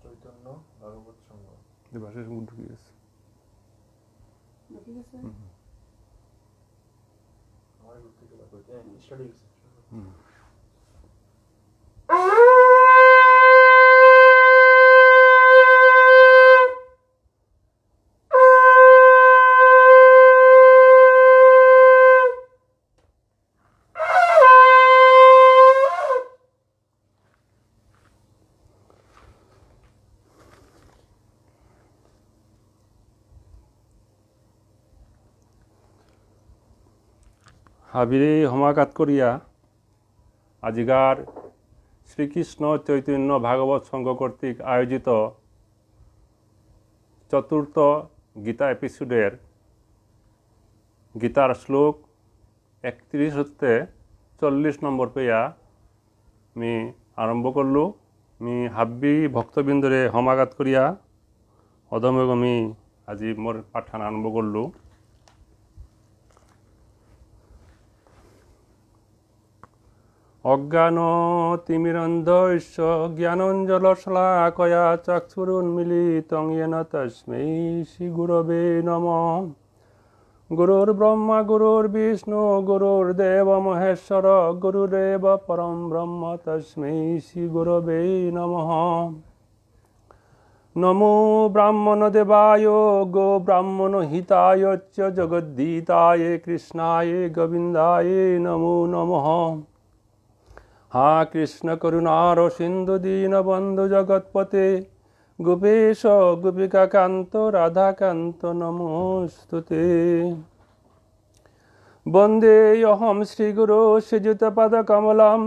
চৈতন্য ভাগবত সংঘ ভাষার সঙ্গে ঢুকে গেছে। আমার থেকে স্টাডি হাবিরে সমাঘাত করিয়া আজিকার শ্রীকৃষ্ণ চৈতন্য ভাগবত সংঘ কর্তৃক আয়োজিত চতুর্থ গীতা এপিসোডের গীতার শ্লোক 31 হতে 40 নম্বর পেয়া আমি আরম্ভ করলু। আমি হাব্বি ভক্তবৃন্দরে সমাঘাত করিয়া অধমেগ আমি আজি মোর পাঠান আরম্ভ করলু। অজ্ঞান তিমিরন্ধস্য জ্ঞানঞ্জলশলাকয়া চক্ষুরুন্মিলিতং येन তস্मै শ্রীগুরবে নমঃ। গুরুর্ব্রহ্মা গুরুর্বিষ্ণু গুরুর্দেব মহেশ্বর গুরুরেব পরম ব্রহ্ম তস্मै শ্রীগুরবে নমঃ। নমো ব্রাহ্মণদেবায় গো ব্রাহ্মণ হিতায় চ জগদ্ধিতায় কৃষ্ণায় গোবিন্দায় নমো নমঃ। হা কৃষ্ণ করুণার সিন্ধু দীনবন্ধু জগৎপতে গোপেশ গোপিকাকান্ত রাধাকান্ত নমস্তুতে। বন্দে অহম শ্রীগুরু শ্রীযুতপদকমলম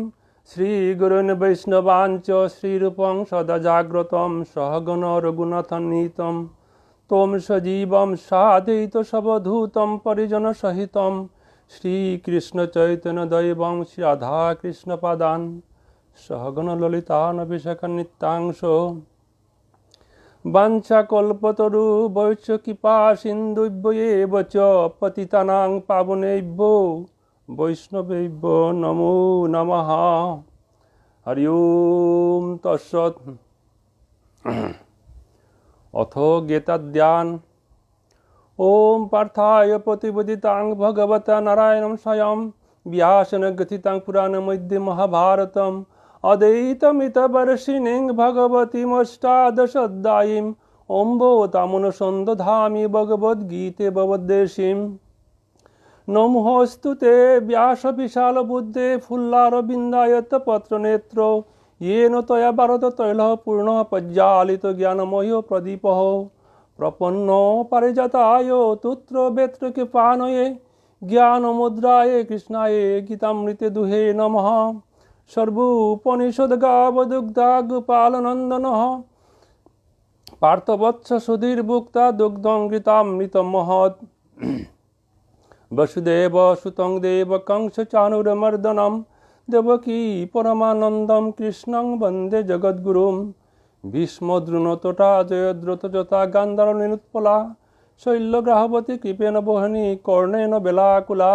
শ্রীগুরুন বৈষ্ণবাঞ্চ শ্রীরূপং সদা জাগ্রতম সহগণ রঘুনাথান্বিতম তম সজীবম সাধৈত সবধূতম পরিজন সহিতম শ্রীকৃষ্ণ চৈতন্য দৈবং শ্রী রাধা কৃষ্ণ পাদান সহগণ ললিতান বিশাখা নিত্যাংশ বাঞ্ছা কল্পতরু বৈশ্য কৃপা সিন্ধুভ্যেব চ পতিতানাং পাবনেভ্যো বৈষ্ণবেভ্যো নমো নমঃ। হরি ওম তৎসৎ। অথ গীতাধ্যান। ওম পার্থায় প্রতিবদিতাং ভগবতা নারায়ণং স্বয়ং ব্যাসেন গ্রথিতাং পুরাণমধ্যে মহাভারতম অদ্বৈতমিতবর্ষিণীং ভগবতীমষ্টাদশোধ্যায়ীম অম্বোতামনুসন্দধামি ভগবদ্গীতে ভগবদ্দেশীম। নমোস্তু তে ব্যাস বিশাল বুদ্ধে ফুল্লারবিন্দায়ত পত্রনেত্র येन त्वया भारत তৈল পূর্ণ পজ্জালিত জ্ঞানময় প্রদীপ প্রপন্ন পারিজাতায় তুত্র বেত্র কৃপানয়ে জ্ঞানমুদ্রায় কৃষ্ণায় গীতামৃতে দুহে নমঃ। সর্বোপনিষদ গাবদুগ্ধা গোপালনন্দনঃ পার্থবৎস সুধীর্ভুক্তা দুগ্ধং ঘৃতামৃতম মহৎ। বসুদেব সুতং দেবকং চানুরমর্দনম দেবকী পরমানন্দম কৃষ্ণং বন্দে জগদ্গুরুম। ভীষ্ম দ্রোণ তটা জয়দ্রথ যথা গান্ধার নিরুৎপলা শৈল্যগ্রাহবতী কৃপেণ বহনী কর্ণেন বেলাকুলা।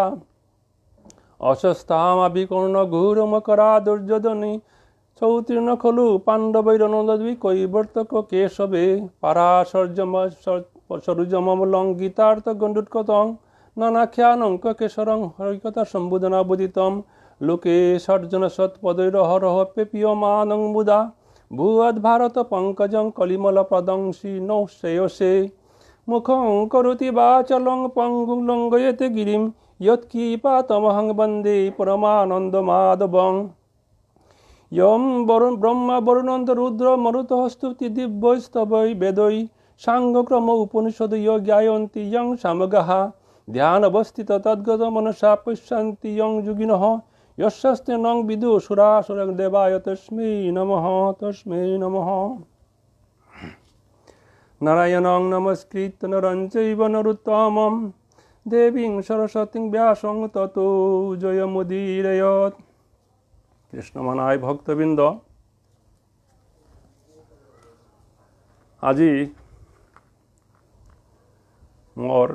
অশস্তামাভিকর্ণ ঘোরমকরা দুর্যোধনী চৌতীর্ণ খলু পাণ্ডবৈরনন্দী কৈবর্তক কেশবে পারাশর্যমলং গীতার্থ গণ্ডুৎকতং নানাখ্যানঙ্ক কেশরং হরিকথা সম্বোধনা বোধিতম লোকে সর্জন সৎপদৈরহরহ পেপীয়মানং মুদা ভূয়দ্ভারত পঙ্কজং কলিমল প্রদং শ্রীনৌ শ্রেয়সে। মুখং করোতি বাচলং পঙ্গুং লঙ্ঘয়তে গিরিম যৎকৃপাতমহং বন্দে পরমানন্দমাধবং। ইয়ং ব্রহ্মা বরুণন্দ রুদ্র মরুতঃ স্তুতি দিব্যস্তবৈ বেদৈ সাঙ্গক্রম উপনিষদ জ্ঞায়ন্তি ইয়ং সামগাঃ ধ্যানবস্থিত তদ্গত মনসা পশ্যন্তি ইয়ং যোগিনঃ যস্যস্তে নং বিদুষুরাসুরং দেবায় তস্मै নমঃ তস্मै নমঃ। নারায়ণং নমস্কৃত্য নরং চৈব নরোত্তমং দেবীং সরস্বতীং ব্যাসং ততো জয়মুদীরয়ৎ। কৃষ্ণমানায় ভক্তবৃন্দ, আজি মোর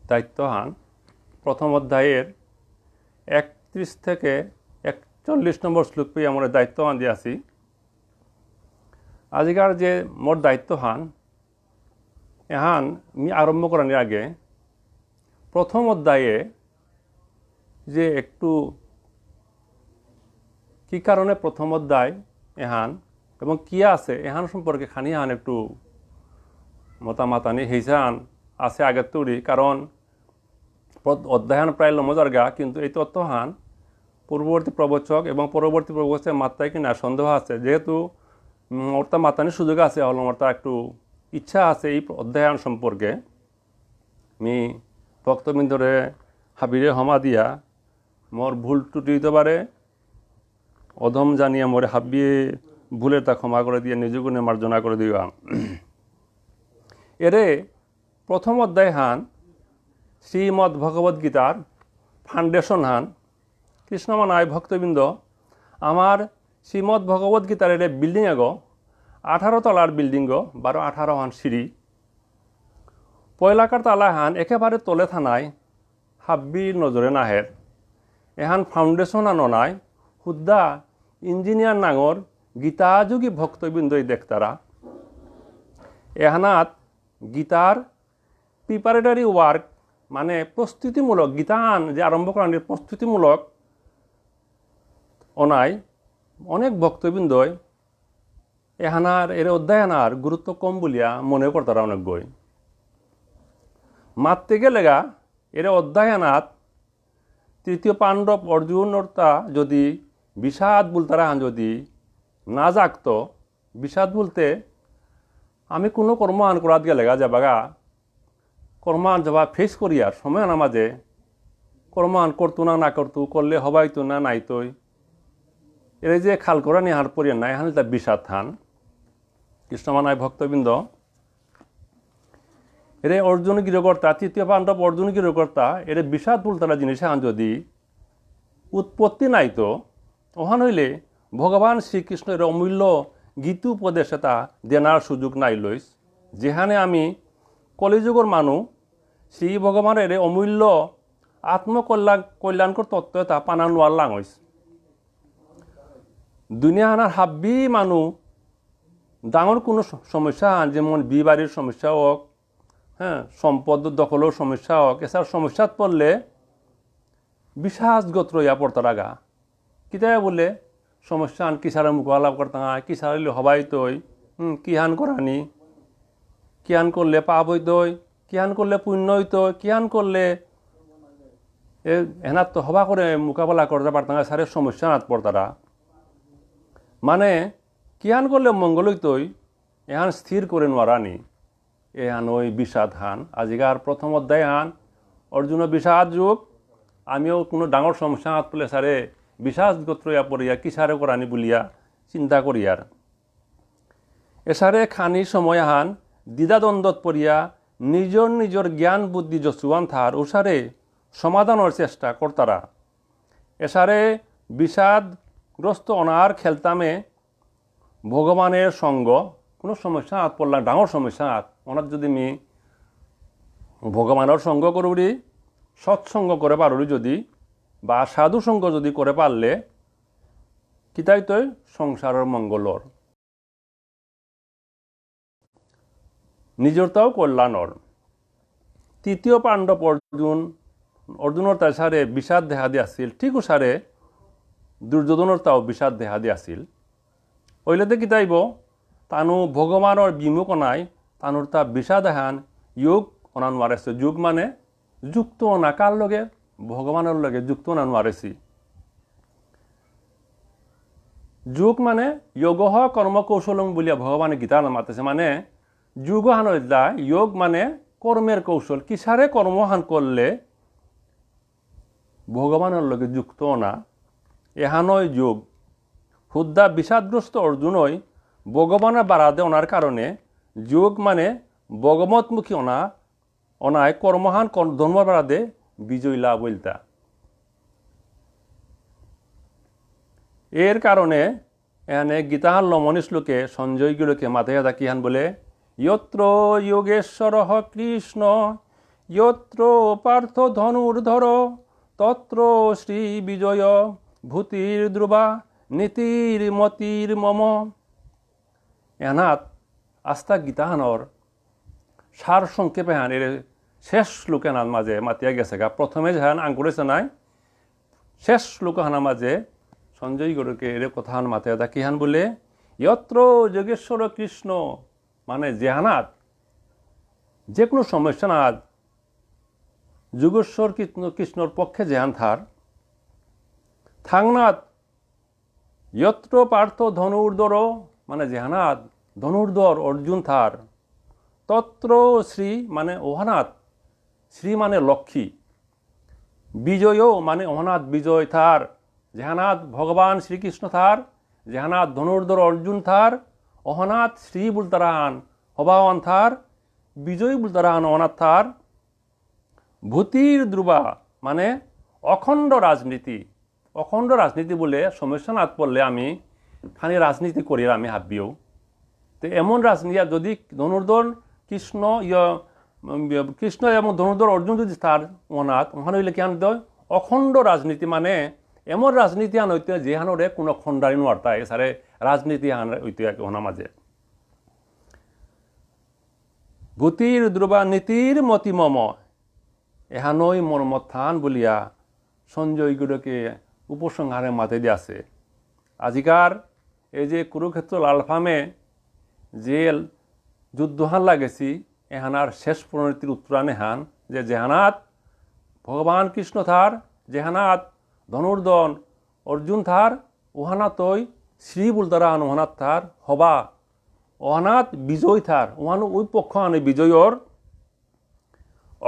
দায়িত্বহান প্রথম অধ্যায়ের 31 থেকে 41 নম্বর শ্লোক পেয়ে আমার দায়িত্বহান দিয়ে আছি। আজিকার যে মোর দায়িত্বহান এহান আমি আরম্ভ করার আগে প্রথম অধ্যায়ে যে একটু কি কারণে প্রথম অধ্যায় এহান এবং কি আছে এহান সম্পর্কে খানি হান একটু মতামাতানি হিসান আছে আগের তৈরি, কারণ অধ্যায়ন প্রায় লমজারগা, কিন্তু এই তথ্যহান পূর্ববর্তী প্রবচক এবং পরবর্তী প্রবচকের মাত্রায় কিনা সন্দেহ আছে। যেহেতু মোরতা মাতানির সুযোগ আছে, হল মোরতা একটু ইচ্ছা আছে এই অধ্যায়ন সম্পর্কে আমি ভক্তবৃন্দরে হাবিরে হমা দিয়া মোর ভুল ত্রুটি দিতে পারে অধম জানিয়া মোরে হাবিয়ে ভুলে তা ক্ষমা করে দিয়ে নিজগুণে মার্জনা করে দিবা। এরে প্রথম অধ্যায় হান শ্রীমদ্ ভগবদ গীতার ফাউন্ডেশন হান। কৃষ্ণমানায় ভক্তবৃন্দ, আমার শ্রীমদ্ ভগবদ গীতার এর বিল্ডিং এগো 18 তলার বিল্ডিং গো 12-18 হান সিঁড়ি। পয়লাকার তালা হান একেবারে তলে থানায় হাব্বির নজরে নাহের। এহান ফাউন্ডেশন আনো নাই হুদ্দা ইঞ্জিনিয়ার নাঙর গীতাযোগী ভক্তবৃন্দই দেখতারা। এহানাত গীতার প্রিপারেটরি ওয়ার্ক মানে প্রস্তুতিমূলক গীতান যে আরম্ভ করান প্রস্তুতিমূলক অনাই অনেক ভক্তবৃন্দই এহানার এর অধ্যায়নার গুরুত্ব কম বলিয়া মনে করতারা অনেক বই মারতে গেলেগা এর অধ্যায়নাত তৃতীয় পাণ্ডব অর্জুনতা যদি বিষাদ বলতারা হান যদি না জাগত, বিষাদ বলতে আমি কোনো কর্মান করাত গেলেগা যাবাগা কর্মান যাবা ফেস করি আর সময় না মাঝে কর্মান করতো না করতো করলে হবাইতো না নাইতই এর যে খাল করা নিহার পরিয়া নাই হান তা বিষাদ থান। কৃষ্ণমানায় ভক্তবৃন্দ, এরে অর্জুন গৃহকর্তা তৃতীয় পাণ্ডব অর্জুন গৃহকর্তা এর বিষাদ বলতারা জিনিস হান যদি উৎপত্তি নাইতো ওহান হইলে ভগবান শ্রীকৃষ্ণের অমূল্য গীত উপদেশে তা দেনার সুযোগ নাই লইস। যেখানে আমি কলিযুগর মানুষ শ্রী ভগবানের অমূল্য কল্যাণকর তত্ত্ব তা পানা নোয়ার লাঙইস। দুনিয়াহানার হাব্বি মানুষ ডাঙর কোনো সমস্যা যেমন বিবাড়ির সমস্যা হোক, হ্যাঁ সম্পদ দখলের সমস্যা হোক, এছাড়া সমস্যাত পড়লে বিশ্বাসগত রইয়া পড়তার আগা কিতায় বলে সমস্যা আন কিসারে মুখালাপ করতা কিসারিলে হবাই তৈ কিহান করানি কিহান করলে পাপ হইতই কিহান করলে পুণ্য হইতই কিহান করলে এনার তো হবা করে মোকাবেলা করতে পারতাম সারে সমস্যা নাত পড়তারা মানে কিহান করলে মঙ্গল হইতই এহান স্থির করে নোয়ারানি এহান ওই বিষাদ হান। আজিকার প্রথম অধ্যায় হান অর্জুন বিষাদ যুগ, আমিও কোনো ডাঙর সমস্যা হাত পেলে সারে বিশ্বাস গোত্রয়া পড়িয়া কিসারে করানি বলিয়া চিন্তা করিয়ার এসারে খানি সময় হান দ্বিধাদ্বন্দ্বত পড়িয়া নিজর নিজর জ্ঞান বুদ্ধি যশুয়ান থার ওসারে সমাধানের চেষ্টা করতারা। এসারে বিষাদগ্রস্ত অনার খেলতামে ভগবানের সঙ্গ কোনো সমস্যা হাত পড়লাম ডাঙর সমস্যা হাত ওনার যদি আমি ভগবানের সঙ্গ করুরি সৎসঙ্গ করে পারি যদি বা সাধু সঙ্গ যদি করে পারলে কিতাই তৈ সংসারের মঙ্গলর নিজরটাও কল্যাণর। তৃতীয় পাণ্ডব অর্জুনের তার সারে বিষাদ দেখা দিয়ে আসছিল, ঠিক সারে দুর্যোধনের তাও বিষাদ দেখা দিয়ে আসছিল। ওইলেতে কিতাইব তানু ভগবানের বিমুখ নাই তানুর তা বিষাদ হান যোগ অনান মারেছে। যুগ মানে যুক্ত না কার লগে ভগবানের লগে যুক্ত না মারেছি। যুগ মানে যোগ কর্ম কৌশলম বলিয়া ভগবানে গীতা মাতেছে মানে যুগ হান যোগ মানে কর্মের কৌশল কিসারে কর্মহান করলে ভগবানের লগে যুক্ত না এহানই যোগ। হুদ্দা বিষাদগ্রস্ত অর্জুনই ভগবানের বাড়াদে ওনার কারণে যোগ মানে বগমতমুখী অনায় কর্মহান ধর্মবাদে বিজয়লা বলতা। এর কারণে এখানে গীতাহান লমনি শ্লোকে সঞ্জয় গুলোকে মাথায় থাকি হান বলে যত্র যোগেশ্বর কৃষ্ণ যত্র পার্থ ধনুর্ধর তত্র শ্রী বিজয় ভূতির ধ্রুবা নীতির মতির মম। এনাত আস্থা গীতাহানর সার সংক্ষেপে হান এর শেষ শ্লোকে হানার মাঝে মাতিয়া গেছে গা। প্রথমে যাহান আঙ্কুরেছে নাই, শেষ শ্লোক হানার মাঝে সঞ্জয় গুরুকে এর কথা হান মাথায় থাকি হান বলে যত্র যোগেশ্বর কৃষ্ণ মানে যেহানাত যে কোনো সমস্যা না যোগেশ্বর কৃষ্ণর পক্ষে যেহান থাংনাথ যত্র পার্থ ধনুর্ধর মানে যেহানাথ ধনুর্ধর অর্জুন তত্র শ্রী মানে ওহানাথ, শ্রী মানে লক্ষ্মী, বিজয়ও মানে ওহানাথ বিজয় যেহানাথ ভগবান শ্রীকৃষ্ণ যেহানাথ ধনুর্ধর অর্জুন ওহানাথ শ্রী বুলতারান হবাওয়ান বিজয় বুলতারান ওহানাথ ভূতির ধ্রুবা মানে অখণ্ড রাজনীতি বলে সমস্যা না পড়লে আমি খানি রাজনীতি করি আমি হাবিও। তো এমন রাজনীতি যদি ধনুর্ধর কৃষ্ণ এবং ধনুর্ধর অর্জুন যদি ওনাথ ওখানে হইলে কেন দেয় অখণ্ড রাজনীতি মানে এমন রাজনীতি আন হইতে যেহানরে কোনো খণ্ডারি নোয়ার্তা এছাড়ে রাজনীতি আন হইতে ওনার মাঝে ভূতির ধ্রুবা নীতির মতিমম এহানই মর্মথান বলিয়া সঞ্জয় গুরুকে উপসংহারে মাতে দিয়ে আছে। আজিকার এই যে কুরুক্ষেত্র লালফামে যে যুদ্ধহান লাগেছি এহানার শেষ পরিণতির উত্তরানে হান যে যেহানাথ ভগবান কৃষ্ণ যেহানাথ ধনুর্ধন অর্জুন ওহানাতই শ্রী বুলতারান ওহানাথ হবা ওহানাথ বিজয় ওহানো ওই পক্ষ আনে বিজয়র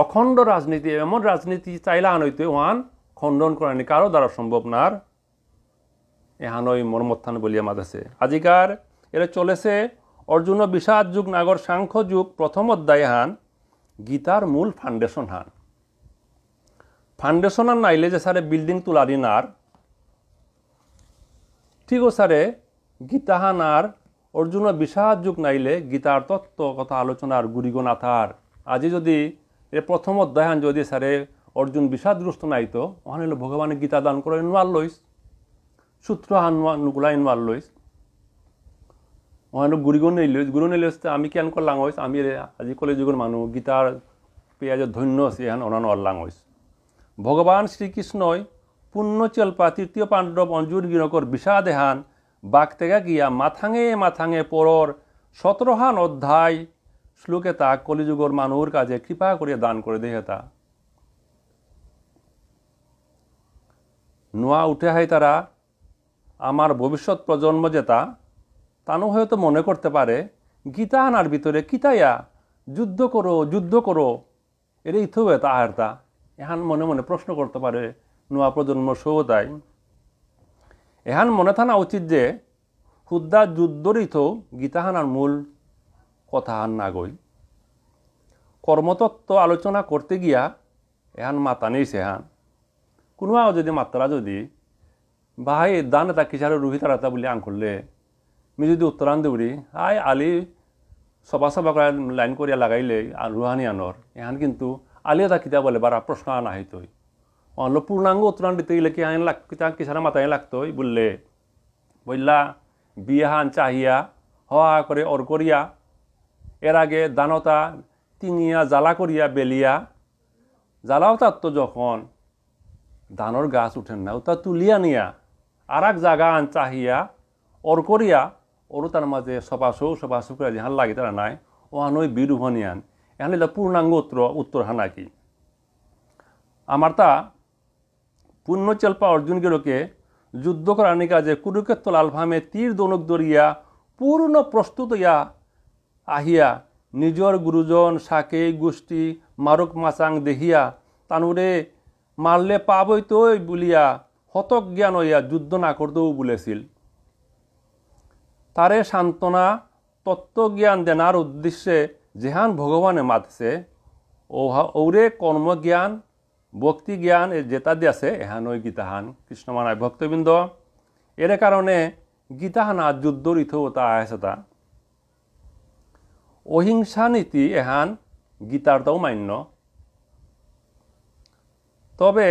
অখণ্ড রাজনীতি এমন রাজনীতি চাইলা আনইতে ওহান খণ্ডন করানি কারো দ্বারা সম্ভব নার এহানই মর্মত্থান বলিয়া মাদাছে। আজিকার এরা চলেছে অর্জুন বিষাদ যুগ নাগর সাংখ্য যুগ প্রথম অধ্যায় হান গীতার মূল ফাউন্ডেশন আর নাইলে যে সারে বিল্ডিং তুলারি নার ঠিক ও সারে গীতাহান আর অর্জুন বিষাদ যুগ নাইলে গীতার তত্ত্ব কথা আলোচনার গুরিগো না আজি যদি এ প্রথম অধ্যায় হান যদি সারে অর্জুন বিষাদগ্রস্ত নাইতো ওখানে হলো ভগবানের গীতা দান করে নোয়ার লইস সূত্র হানুগুলা নোয়ার লইস ওখানে গুরু নেইলে আমি কেন করলাম হইস আমি আজি কলেযুগের মানুষ গীতার পেঁয়াজের ধন্য আছে এখান অনানো অল্লাং হইস। ভগবান শ্রীকৃষ্ণই পুণ্যচল্পা তৃতীয় পাণ্ডব অঞ্জুর গিরকর বিষাদ হান বাক তেগা গিয়া মাথাঙে পরর 17 অধ্যায় শ্লোকে তা কলিযুগর মানুষের কাজে কৃপা করিয়া দান করে দেহে তা নোয়া উঠে হয় তারা আমার ভবিষ্যৎ প্রজন্ম যেটা তানও হয়তো মনে করতে পারে গীতা আনার ভিতরে কিতাইয়া যুদ্ধ করো এর ইথবে তাহারতা এহান মনে মনে প্রশ্ন করতে পারে নোয়া প্রজন্ম সৌতাই। এহান মনে থানা উচিত যে হুদ্দা যুদ্ধর ইথো গীতাহানার মূল কথা হান না গই কর্মতত্ত্ব আলোচনা করতে গিয়া এহান মাতা নেই সেহান কোনোও যদি মাত্রা যদি ভাই দান এটা কিসারে রুহি তারাতা বলে আং করলে আমি যদি উত্তরান দেউরি আই আলি সবা করে লাইন করিয়া লাগাইলে রুহানি আনর এহান কিন্তু আলিয়া তা কিতা বলে বারা প্রশ্ন আনা হইতই অন্য পূর্ণাঙ্গ উত্তরান দিতে গেলে কি আইন কিসারে মাথায় লাগতই বললে বললা বিয়াহান চাহিয়া হওয়া করে অর করিয়া এর আগে দানতা তিঙিয়া জ্বালা করিয়া বেলিয়া জ্বালাও তার তো যখন ধানর গাছ উঠেন না ওটা তুলিয়া নিয়া আর এক জায়গা আন চাহিয়া অর করিয়া ওরও তার মাঝে সপাশৌ করে যেহান লাগে তারা নাই ও আনই বিরুভনিয়ান এখানে পূর্ণাঙ্গ উত্তর হানা কি আমার তা পুণ্যচল্পা অর্জুনগিরকে যুদ্ধ করানি কাজে কুরুক্ষেত্র লালভামে তীর দনুক দরিয়া পূর্ণ প্রস্তুত ইয়া আহিয়া নিজর গুরুজন শাকে গোষ্ঠী মারুক মাচাং দেহিয়া তানুরে মারলে পাবই তৈ বলিয়া হতক জ্ঞান হইয়া যুদ্ধ না করতেও বলেছিল তারে সান্ত্বনা তত্ত্বজ্ঞান দেনার উদ্দেশ্যে যেহান ভগবানে মাতছে ওরে কর্মজ্ঞান ভক্তি জ্ঞান যেটা দিয়ে আছে এহান ওই গীতাহান কৃষ্ণ মানায় ভক্তবৃন্দ এর কারণে গীতাহানা যুদ্ধ ঋতুতা আছে তা অহিংসা নীতি এহান গীতারটাও মান্য তবে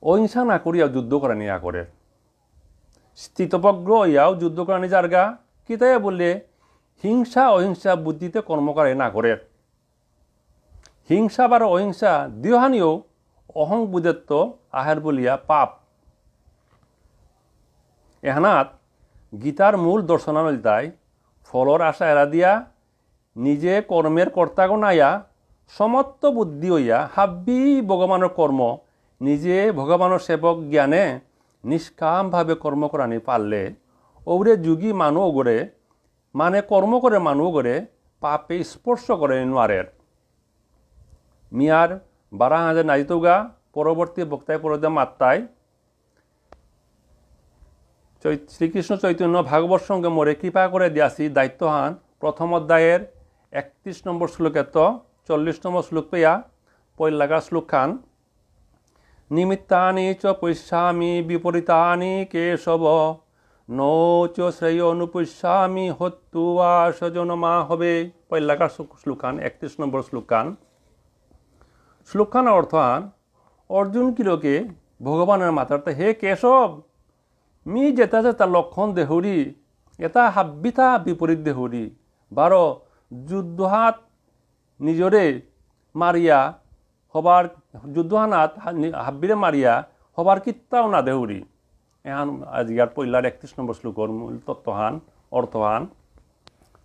অহিংসা না করিয়া যুদ্ধ করা নিয়া করে স্থিতপগ্র ইয়াও যুদ্ধ করা নিয়ে যারগা কিতায় বললে হিংসা অহিংসা বুদ্ধিতে কর্ম করে না করে হিংসা বা অহিংসা দিহানিও অহং বুধত্ব আহার বলিয়া পাপ এহানাত গীতার মূল দর্শনানলতায় ফলর আশা এরা দিয়া নিজে কর্মের কর্তাগো নাইয়া সমত্ব বুদ্ধি হইয়া হাব্বি ভগবানের কর্ম নিজে ভগবানের সেবক জ্ঞানে নিষ্কামভাবে কর্ম করানি পারলে ওরে যুগী মানুষ গড়ে মানে কর্ম করে মানুষ গড়ে পাপে স্পর্শ করে নোয়ারের মিয়ার 12,000 নাজিতৌগা পরবর্তী বক্তায় পরদে মাত্রায় শ্রীকৃষ্ণ চৈতন্য ভাগবত সঙ্গে মোরে কৃপা করে দিয়াছি দায়িত্বহান প্রথম অধ্যায়ের 31 নম্বর শ্লোকেত 40 নম্বর শ্লোক পেয়া পয়লাগা শ্লোক খান নিমিত্তানি চ পৈষ্যামি বিপরীতানি কেশব নো চ শ্রেয় অনুপৈষ্যামি হত্যুয়া সজনমা হবে পয়লাগা শ্লোক খান 31 নম্বর শ্লোক খান শ্লোক খান অর্থান অর্জুন কিলোকে ভগবানের মাতারতে হে কেশব মি যেটা যেটা লক্ষণ দেহরি এটা হাব্বিতা বিপরীত দেহরি বারো যুদ্ধহাত নিজরে মারিয়া হবার যুদ্ধহানাত হাব্বিরে মারিয়া হবার কিত্তাও না দেহরি এহান আজকের পয়লার 31 নম্বর শ্লোকর মূল তত্ত্বহান অর্থহান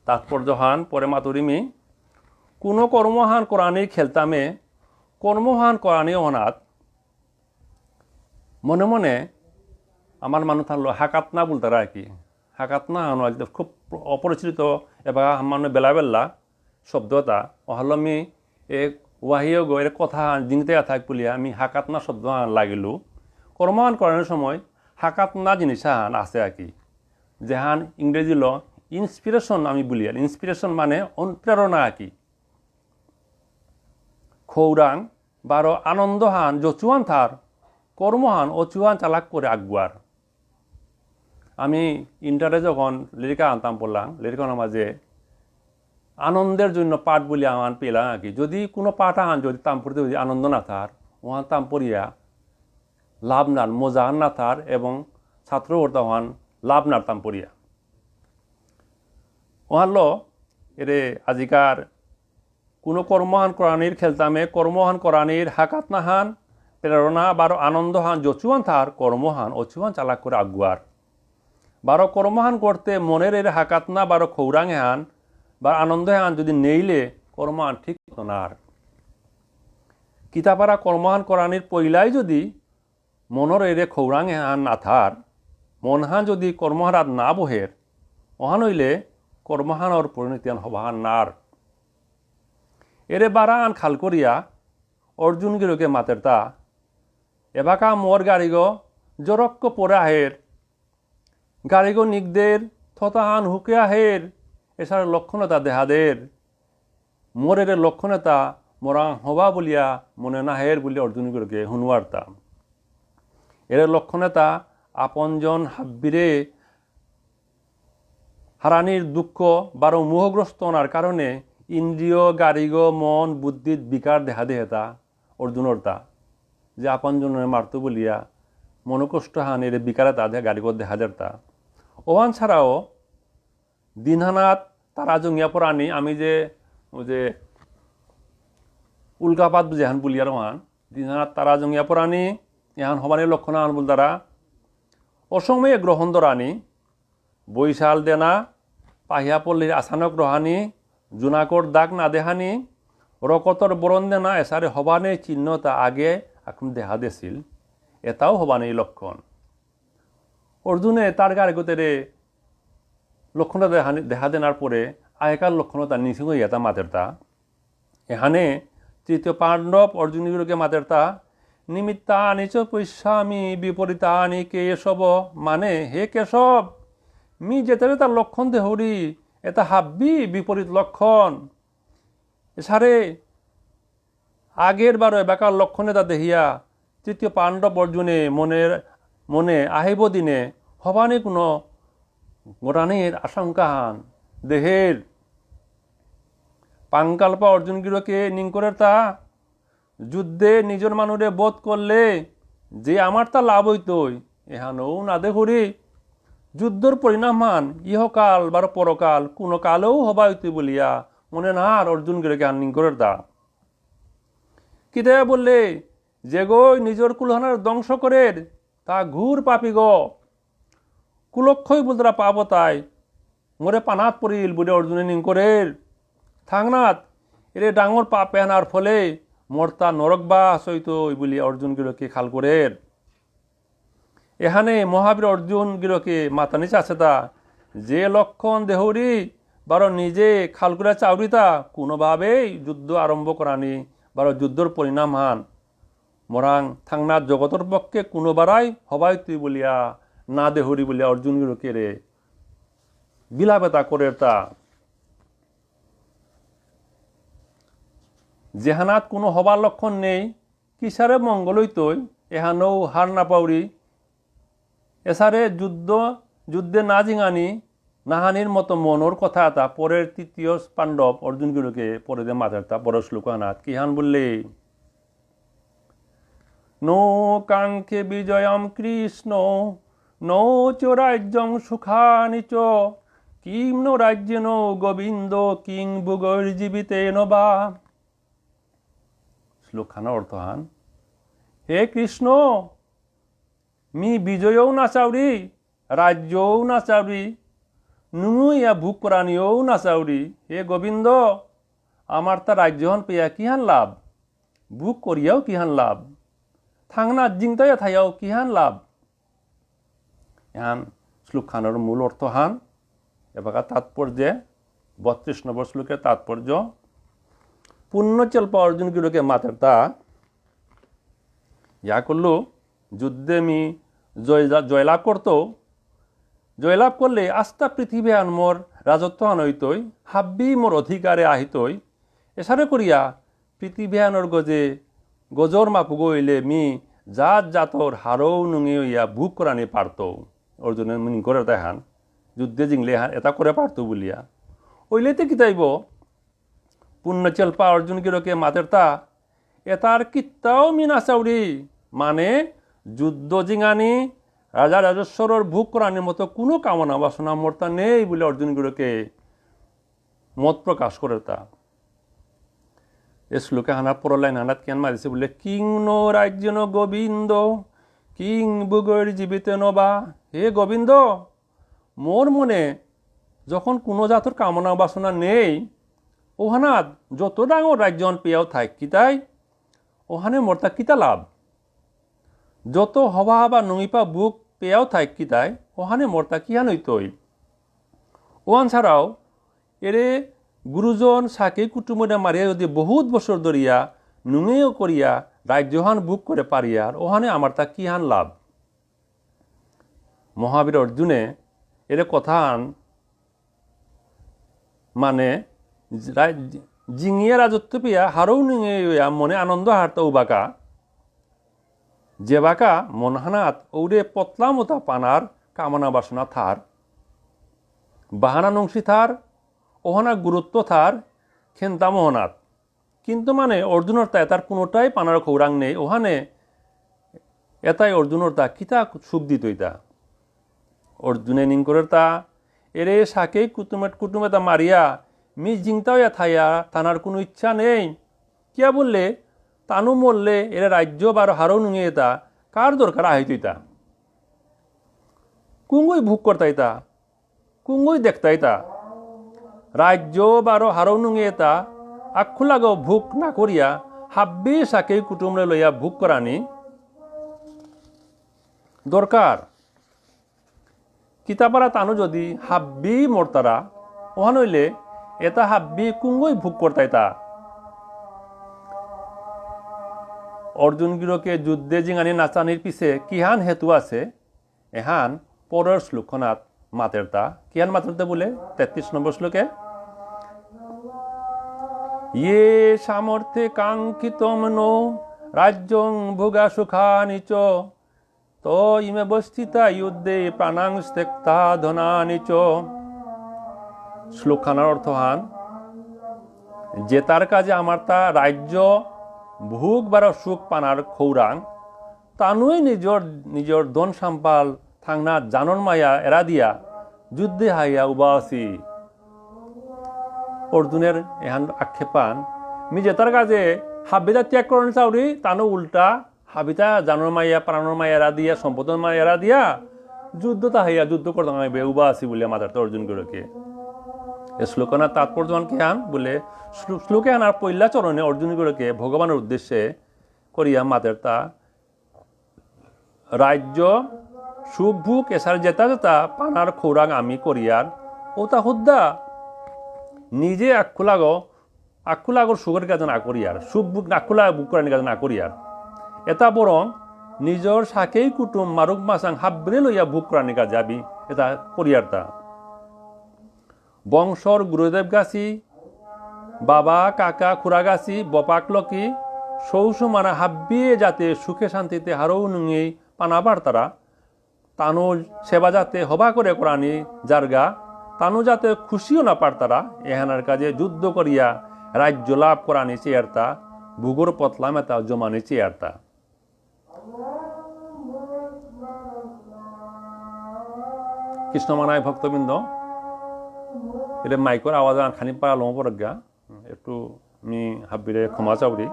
তাৎপর্যহান পরে মাতুরিমি কোনো কর্মহান কোরআনের খেলতামে কর্মহান কোরআনীয় অনাথ মনে মনে আমার মানুষ থাকলো হাকাতনা বলতে আর কি হাকাতনা হানো একদম খুব অপরিচিত এবার মানে বেলা বেলা শব্দটা অহল আমি এক ওয়াহিও গের কথা জিংতে থাক বলিয়া আমি হাকাতনা শব্দ লাগিলো কর্মহান করানোর সময় হাকাতনা জিনিস হান আছে আর কি যেহান ইংরেজি ল ইন্সপিরেশন আমি বলি আর ইন্সপিরেশন মানে অনুপ্রেরণা আর কি খৌরাং বারো আনন্দহান যচুয়ান থার কর্মহান অচুয়ান চালাক করে আগুয়ার আমি ইন্টারে যখন লিরিকা আনতাম পড়লাম লিরিকার মাঝে আনন্দের জন্য পাঠ বলে আমার পেলাম আর কি যদি কোনো পাঠ আন যদি তাম পড়তে যদি আনন্দ না থার ওহান তাম পড়িয়া লাভ নার মজা না থার এবং ছাত্র হন লাভ নার তাম পড়িয়া ওহান ল এরে আজিকার কোনো কর্মহান কোরআনির খেলতামে কর্মহান কোরআনির হাকাত নাহান প্রেরণা বারো আনন্দহান যচুয়ান থার কর্মহান অচুয়ান চালাক করে আগুয়ার বারো কর্মহান করতে মনের এর হাকাত না বারো খৌরাঙে হান বা আনন্দ হান যদি নেইলে কর্মহান ঠিক নার কিতাপারা কর্মহান কোরআনির পইলাই যদি মনের এরে খৌরাঙে হান না থার মনহান যদি কর্মহারাত না বহের অহান হইলে কর্মহানর পরিণতিয়ান হবাহান নার এরে বারা আন খাল করিয়া অর্জুন গিরকে মাতের তা এবাকা মোর গাড়িগ জরক্ক পরে আহের গাড়িগ নিগদের থতাহান হুকে আহের এছাড়া লক্ষণতা দেহাদের মোরের লক্ষণতা মোরা হবা বলিয়া মনে না হের বলিয়া অর্জুন গিরকে হুনওয়ারতা এর লক্ষণতা আপনজন হাব্বিরে হারানির দুঃখ বারো মোহগ্রস্ত হওয়ার কারণে ইন্দ্রিয় গাড়িগ মন বুদ্ধির বিকার দেখা দেহেতা অর্জুনরতা যে আপনজনের মারত বলিয়া মনকষ্ট হানির বিকারে তা দেহা গাড়িগ দেখা যারতা ওহান ছাড়াও দিনহানাত তারা জঙ্গিয়া পরানি আমি যে ওই যে উল্কাপাত যেহান বলিয়ার ওহান দিনহানাত তারা জঙ্গিয়া পরানি এহান হবানি লক্ষণ আন বল দ্বারা অসময়ে গ্রহণ দরানি বৈশাল দেনা পাহিয়া পল্লীর আসানক রহানি জুনাকর দাগ না দেহানি রকতর বরণ দেনা এসারে হবানে চিহ্নতা আগে এখন দেখা দিছিল এটাও হবানি লক্ষণ অর্জুনে তার গাড়িগতেরে লক্ষণটা দেখা দেনার পরে আগেকার লক্ষণতা নিচে হইয়াতা মাতেরতা এখানে তৃতীয় পাণ্ডব অর্জুনগুলোকে মাতেরতা নিমিত্তানি চ পৈষ্যামি বিপরীতানি কেশব মানে হে কেশব মি যেতারে তার লক্ষণ দেহরি এটা হাব্বি বিপরীত লক্ষণ এসারে আগের বারো এবাকার লক্ষণে তা দেহিয়া তৃতীয় পাণ্ডব অর্জুনে মনে আহিব দিনে হবানি কোনো গোটানির আশঙ্কাহান দেহের পাঙ্কাল্পা অর্জুনগিরকে নিঙ্করের তা যুদ্ধে নিজের মানুরে বোধ করলে যে আমার তা লাভ হইতই এহানও না দেহরি যুদ্ধর পরিণামান ইহকাল বারো পরকাল কোনো কালেও হবা হইতে বলিয়া মনে না আর অর্জুনগিরকে আন নিঙ্করের তা কিতে বললে যে গই নিজের কুলহানার ধ্বংস করে তা ঘুর পাপি গ কুলক্ষই বলতরা পাব তাই মোরে পানাত পড়িল বলে অর্জুনে নিঙ্করের থাংনাথ এরে ডাঙর পাপ পেহানার ফলে মর্তা নরকবাস হইত বলি অর্জুন গিরকে খাল করের এখানে মহাবীর অর্জুন গিরকে মাথা নিচে আছে তা যে লক্ষণ দেহরি বারো নিজে খাল করে চাউরিতা কোনোভাবেই যুদ্ধ আরম্ভ করানি বারো যুদ্ধর পরিণাম হান মরাং থাংনাথ জগতর পক্ষে কোনোবারাই হবাই তুই বলিয়া না দেহরি বলিয়া অর্জুন গিরকে রে বিলাপেতা করে তা যেহানাত কোনো হবার লক্ষণ নেই কিসারে মঙ্গল হইতই এহানও হার না পাউরি এসারে যুদ্ধে না জিঙানি নাহানির মতো মনোর কথা এটা পরের তৃতীয় পাণ্ডব অর্জুনগুলোকে পরে দে মাথারটা পর শ্লোকানাথ কিহান বললে নো কাঙ্ক্ষে বিজয়ম কৃষ্ণ নো চ রাজ্যং সুখানি চ কিম নো রাজ্য নো গোবিন্দ কিং ভুগর্জীবিতে নবা শ্লোকখানা অর্থহান হে কৃষ্ণ মি বিজয়ও না চাউরি রাজ্যও না চাউরি নুইয়া ভোগ করানিও না চাউরি হে গোবিন্দ আমার তা রাজ্যহন পেয়া কিহান লাভ ভোগ করিয়াও কিহান লাভ থাংনা জিংতাইয়া থাইয়াও কিহান লাভ এহান শ্লোকখানোর মূল অর্থহান এবার তাৎপর্যে 32 নম্বর শ্লোকের তাৎপর্য পুণ্যচল্প অর্জুনগুলোকে মাতারতা ইয়া করলো যুদ্ধে মি জয়লাভ করতো জয়লাভ করলে আস্থা পৃথিবী আন মোর রাজত্ব আন হইতই হাব্বি মোর অধিকারে আহিতই এসারে করিয়া পৃথিবী আনর গজর মাপু গইলে মি জাত জাতর হারও নুঙে ইয়া ভোগ করানি পারত অর্জুনের মিনিং করে দেখান যুদ্ধে জিংলে এটা করে পারত বলিয়া ওইলেতে কি তাইব পুণ্যচল্পা অর্জুন গিরকে মাতেরতা এতার কিত্তাও মিনা চাউরি মানে যুদ্ধ জিঙানি রাজা রাজেশ্বরর ভোগ করানির মতো কোনো কামনা বাসনা মর্তা নেই বলে অর্জুন গিরকে মত প্রকাশ করে তা এ শ্লোকে হানা পরলাইন হানাত কেন মারিছে বলে কিং নো রাজ্য ন গোবিন্দ কিং বুগর জীবিত নবা হে গোবিন্দ মোর মনে যখন কোনো জাতর কামনা বাসনা নেই ওহানাত যত ডাঙর রাজ্যন পেয়াও থাক কিতাই ওহানে মর্তা কিতা লাভ যত হবা বা নঙিপা বুক পেয়াও থাক কিতাই ওহানে মর্তা কিহান হইতই ওহান ছাড়াও এরে গুরুজন সাকে কুটুমরা মারিয়া যদি বহুত বছর ধরিয়া নুঙেও করিয়া রাজ্যহান বুক করে পারিয়ার ওহানে আমার তা কিহান লাভ মহাবীর অর্জুনে এরে কথান মানে জিঙিয়া রাজত্ব পেয়া হারও নুঙে মনে আনন্দ হারতা বাঁকা যে বাঁকা মনহানাত ওরে পতলা মতা পানার কামনা বাসনা থার বাহানা নংশী থার ওহানা গুরুত্ব থার খেন্তা মোহনাত কিন্তু মানে অর্জুনের তা তার কোনোটাই পানার খৌরাং নেই ওহানে এটাই অর্জুনের তা কিতা সুখ দিত ইতা অর্জুনে নিঙ্করের তা এরে সাকে কুটুমে তা মারিয়া মি জিংতাও থাইয়া তানার কোনো ইচ্ছা নেই কিয়া বললে তানু মরলে এরা রাজ্য বার হারও নুঙে তা কার দরকার আহিতা কুঙ্গুই ভোগ করতাইতা কুঙ্গুই দেখতাইতা রাজ্য বারো হারও নুঙে তা আক্ষু লাগো ভোগ না করিয়া হাব্বি সাকে কুটুমরে লইয়া ভোগ করানি দরকার কিতাপারা তানু যদি হাব্বি মরতারা ওহান হইলে এটা হাব্বি কুঙ্গুই ভোগ করতাইতা অর্জুন গিরকে যুদ্ধে জিঙানি নাচানির পিছে কিহান হেতু আছে এহান পরের শ্লোকনাথ মাতেরতা কিয়ান মাতেরতা বলে 33 নম্বর শ্লোকে ইয়ে সামর্থ্যে কাঙ্ক্ষিতম নো রাজ্যং ভোগা সুখানি চ তো ইমে বস্থিতা যুদ্ধে প্রাণাং ত্যক্তা ধনানি চ। শ্লোকখানার অর্থ হান যে তার কাজে আমার তা রাজ্য ভোগ বার সুখ পানার খৌরাং তানুই নিজর ধন সম্পাল থাংনা জানন মায়া এরা দিয়া যুদ্ধে হাইয়া উবাসি। অর্জুনের এহান আক্ষেপান মি যে তার কাজে হাবিতা ত্যাগ করেন চাউরি তানো উল্টা হাবিতা জানর মাইয়া প্রাণর মায়া এরা দিয়া সম্পদর মায়া এরা দিয়া যুদ্ধ হাইয়া যুদ্ধ করতে হবে উবাসি বলে মাতার অর্জুন করে এ শ্লোকনার তাৎপর্য কি আন বলে শ্লোকে আনার পৈলা চরণে অর্জুন করে ভগবানের উদ্দেশ্যে করিয়া মাতের তা রাজ্য সুখ ভুক এসার জেতা জেতা পানার খৌরাং আমি করিয়ার ও তা হুদ্দা নিজে আক্ষুলাগর সুখের কাজে না করিয়ার সুখ বুক আক্ষুলা বুক করার কাজে না করিয়ার এটা বরং নিজর সাকেই কুটুম মারুক মাসাং হাবরে লইয়া বুক করার কাজে যাবি এটা করিয়ার তা বংশর গুরুদেব গাছি বাবা কাকা খুড়া গাছি বপাক লকি সৌসু মানা হাব্বিয়ে যাতে সুখে শান্তিতে হারও নুঙেই পানাবার তারা তানু সেবা যাতে হবা করে করানি জারগা তানু যাতে খুশিও না পারতারা এহানার কাজে যুদ্ধ করিয়া রাজ্য লাভ করানি চেয়ারতা ভূগোর পতলাম এটা জমানি চেয়ারতা। কৃষ্ণ মানায় ভক্তবৃন্দ এটা মাইকর আওয়াজ খানি পারা লম পরগা একটু মি হাব্বিরে ক্ষমা চাউরি।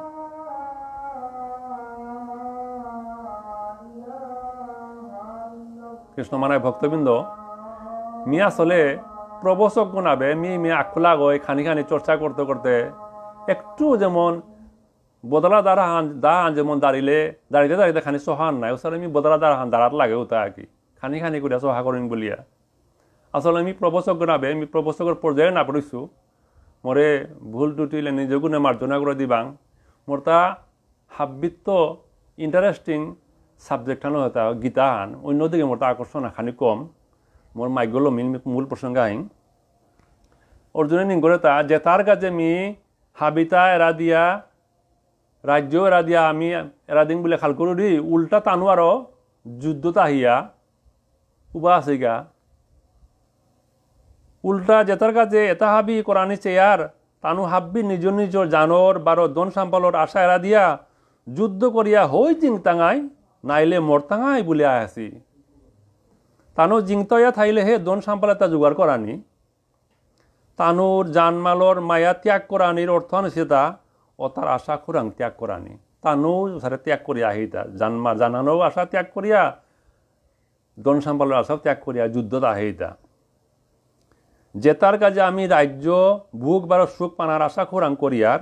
কৃষ্ণ মানায় ভক্তবৃন্দ মি আসলে প্রবচক গুণাবে মি আখলা গই খানি চর্চা করতে করতে একটু যেমন বদলা দাঁড়ান যেমন দাঁড়িয়ে খানি সহান নাই ওসলে আমি বদলা দাঁড়াত লাগে ওটা আর কি খানি করে সহা করিন বলিয়া আসলে আমি প্রবচক গুণাবে আমি প্রবচকের পর্যায়ে না পড়িছো মোরে ভুল টুটিলে নিজ গুণে মার্জনা করে দিবাং মোর তা হাব্বিত্ত ইন্টারেস্টিং সাবজেক্ট হানো হতা গীতা হান অন্যদিকে মোর তা আকর্ষণ খানি কম মোর মাইগল মূল প্রসঙ্গ আহিন অর্জুনে নিগরে তা যে তার কাছে মি হাবিতা এরা দিয়া রাজ্য এরা দিয়া আমি এরা দিন বলে খাল করি দি উল্টা তানু আরো যুদ্ধতা আহিয়া উবা আছে গা উল্টা জেতার কাছে এটা হাবি করানি চেয়ার তানু হাব্বি নিজর জানর বারো দন সাম্পালর আশা এরা দিয়া যুদ্ধ করিয়া হই জিং টাঙাই নাইলে মর টাঙাই বলে আসি তানো জিংতয়া থাইলে হে দন সাম্পাল এটা জোগাড় করানি তানুর জানমালর মায়া ত্যাগ করানির অর্থ সেটা ও তার আশা খুরাং ত্যাগ করানি তানু সারে ত্যাগ করিয়া আহিতা জানানো আশা ত্যাগ করিয়া দন সাম্পালর আশা ত্যাগ করিয়া যুদ্ধটা আহিতা জেতার কাজে আমি রাজ্য ভোগ বার সুখ পানার আশা খুরাং করিয়ার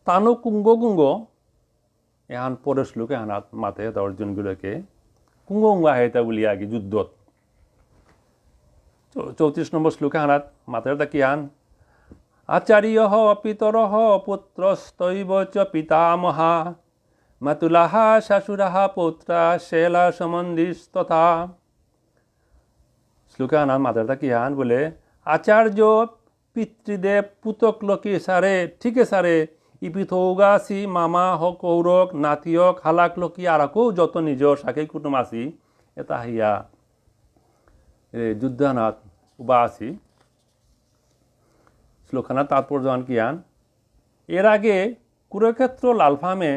তানু কুঙ্গ এহান পরেশ লোক এহান মাতে অর্জুনগুলোকে কুঙ্গ আহিতা বলিয়া আগে যুদ্ধত 34 নম্বর শ্লোকে হানাত মাতের কি আন আচার্য পিতর পুত্রস্তৈব চ পিতামহা মাতুলাহা শাশুরাহা পৌত্রা শেলা সম্বন্ধিস্তথা। শ্লোকে আনাত মাতের কি আন বলে আচার্য পিতৃদেব পুতক লোকে সারে ঠিক সারে ইপিথৌগাসি মামা হক কৌরক নাতিয়ক হালাক লোকি আরাকেও যত নিজ সাকে কুটুম আসি এটা হইয়া যুদ্ধানাথ উবা আসি। শ্লোকখানা তাৎপর্য কিয়ান এর আগে কুরুক্ষেত্র লালফামে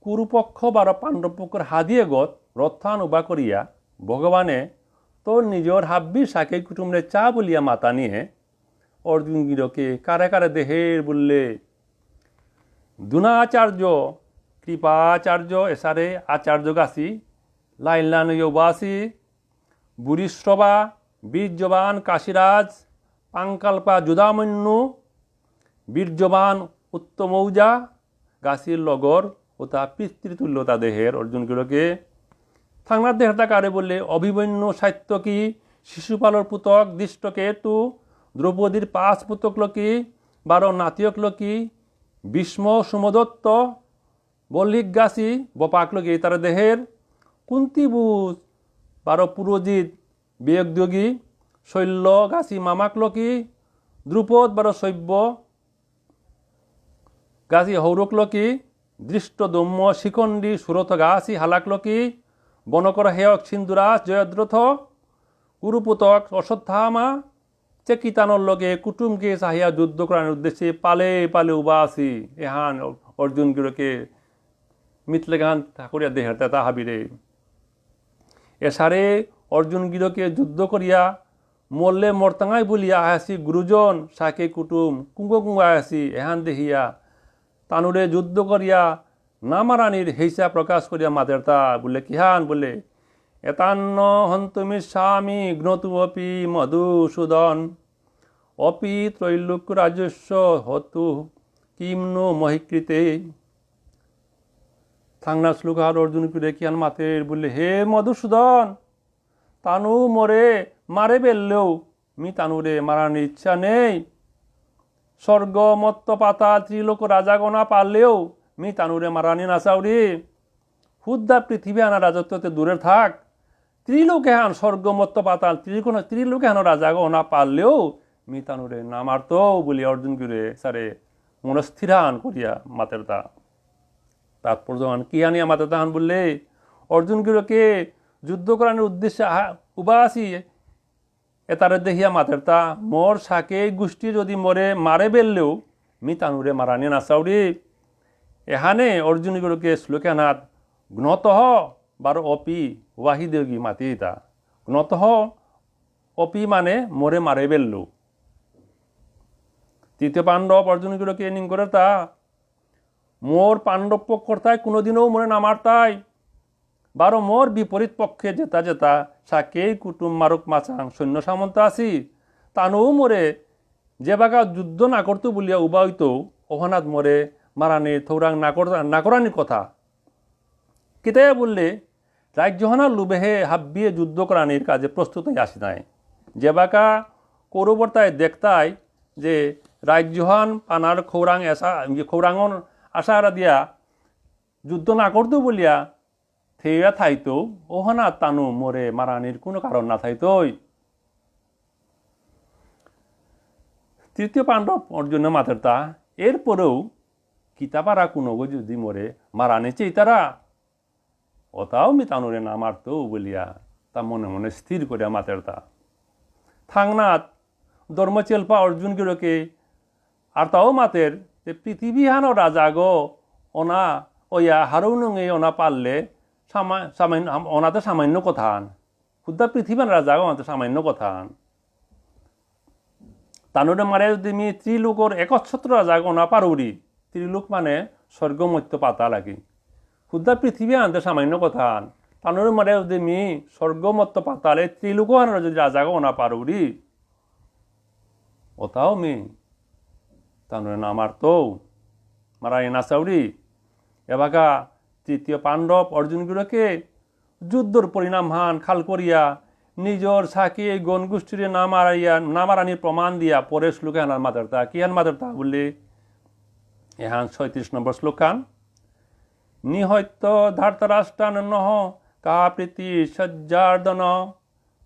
কুরুপক্ষ বার পাণ্ডবপক্ষের হাদিয়ে গত রথান উবা করিয়া ভগবানে তোর নিজর হাব্বি সাকে কুটুমরে চা বলিয়া মাতা নিয়ে অর্জুন গিরকে কারে কারে দেহের বললে দুনাচার্য কৃপাচার্য এসারে আচার্য গাছি লাইলান ইয়বাসী বুরিশ্রবা বীর্যবান কাশীরাজ পাঙ্কাল্পা যুদামন্যু বীর্যবান উত্তমৌজা গাছির লগর ও তা পিতৃতুল্যতা দেহের অর্জুনগুলোকে থাংনার দেহটা কারে বললে অভিমন্য সাত্যকী শিশুপালর পুতক দৃষ্টকেতু দ্রৌপদীর 5 পুতক লোকি 12 নাতিয়ক লোকি ভীষ্ম সুমদত্ত বল্লিক গাছি বপাক লোকি তার দেহের কুন্তিবুজ 12 পুরোজিৎ বিয়োগযোগী শৈল্য গাছি মামাকলকি দ্রুপদ বারো শৈব্য গাছি হৌরকলকি দৃষ্টদম্য শিখণ্ডী সুরথ গাছি হালাকলকি বনকর হেয়ক সিন্ধুরাস জয়দ্রথ কুরুপুতক অশ্বত্থামা চেকিতানোর লগে কুটুমকে চাহিয়া যুদ্ধ করার উদ্দেশ্যে পালে পালে উবা আছি এহান অর্জুন গিরকে মিতলে গান ঠাকুরিয়া দেহের তা হাবিরে এসারে অর্জুন গিরকে যুদ্ধ করিয়া মল্লে মর্তাঙাই বলিয়া আহাসি গুরুজন সাকে কুটুম কুঙ্গ কুঙ্গ আহাসি এহান দেহিয়া তানুরে যুদ্ধ করিয়া নামারানির হেসা প্রকাশ করিয়া মাতেরতা বলে কিহান বলে এতান্ন হন্তমি স্বামী ঘ্নতু অপি মধুসূদন অপি ত্রৈলোক্য রাজস্ব হতু কিম্নু মহিকৃতে থাংনা শ্লোকার অর্জুন পিড়ে কিয়ান মাতের বললে হে মধুসূদন তানু মরে মারে বেললেও মি তানুরে মারার ইচ্ছা নেই স্বর্গ মত্ত পাতা ত্রিলোক রাজাগণা পারলেও মি তানুরে মারানি নাচাউরি হুদ্দা পৃথিবী আনা রাজত্বতে দূরে থাক ত্রিলোকে হান স্বর্গ মত্ত পাতাল ত্রিলোকে হানো রাজাগণা পারলেও মি তানুরে না মারতো বলি অর্জুন গিরে সারে মনস্থিরান করিয়া মাতেরতা তাৎপর্য কি আনিয়া মাতেরতাহান বললে অর্জুন গিরকে যুদ্ধ করানোর উদ্দেশ্যে উবাসি এতারে দেখিয়া মাতেরতা মোর সাকে গোষ্ঠী যদি মরে মারে বেললেও মি তানুরে মারানি নাচাউরি এহানে অর্জুন গিরকে শ্লোকানাথ জ্ঞতঃ বারো অপি ওয়াহিদেগী মাতিতা জ্ঞতঃ অপি মানে মরে মারে বেললো তৃতীয় পাণ্ডব অর্জুন গিরকে নিং করে তা মোর পাণ্ডব পক্ষতায় কোনোদিনও মরে না মারতাই বারো মোর বিপরীত পক্ষে যেতা যেতা সাকেই কুটুম মারক মাচাং সৈন্য সামন্ত আসি তানও মরে যে বাগা যুদ্ধ না করতো বলিয়া উবা হইতো অহনাথ মরে মারানি থৌরাং না করানির কথা কিতায় বললে রাজ্যহনার লুবেহে হাব্বিয়ে যুদ্ধ করানির কাজে প্রস্তুত হয়ে আসি নাই যে বাকা কৌরবর্তায় দেখতাই যে রাজ্যহান পানার খৌরাঙন আশারা দিয়া যুদ্ধ না করতো বলিয়া থেয়া থাইতো ওহনা তানু মরে মারানির কোনো কারণ না থাইতই তৃতীয় পাণ্ডব অর্জুনের মাতেরতা এরপরেও কিতাপারা কোনো যদি মরে মারানি চেইতারা ওটাও মি তানুরে না মারতো বলিয়া তা মনে মনে স্থির করিয়া মাতেরতা থাংনাথ ধর্মচেলপা অর্জুন গিরকে আর তাও মাতের যে পৃথিবী হানো রাজা গো ওনা ওয়া হারৌ নঙে ওনা পারলে সামান্য ওনাতে সামান্য কথান খুদ্া পৃথিবীর রাজা গো ওনাতে সামান্য কথান তানুরে মারে যদি মি ত্রিলোকর একচ্ছত্র রাজা গো ওনা পারৌরি ত্রিলোক মানে স্বর্গ মত্য পাতা লাগি খুদ্া পৃথিবী আনতে সামান্য কথান তানুরে মারে যদি মি স্বর্গ মত্ত পাতালে ত্রিলোক আনার যদি রাজা গো ওনা পারৌরি ওটাও মি তানুরে না মারতো মারাই নাচাউরি এবাকা তৃতীয় পাণ্ডব অর্জুন গিরকে যুদ্ধর পরিণাম হান খাল করিয়া নিজর সাকি এই গণগোষ্ঠীরে না মারানির প্রমাণ দিয়া পরে শ্লোকে হানার মাতারতা কি হান মাতারতা বললে এহান ৩৬ নম্বর শ্লোকান নিহত্য ধার্তরাষ্ট্রান নহ কা প্রীতি সজ্জার্দন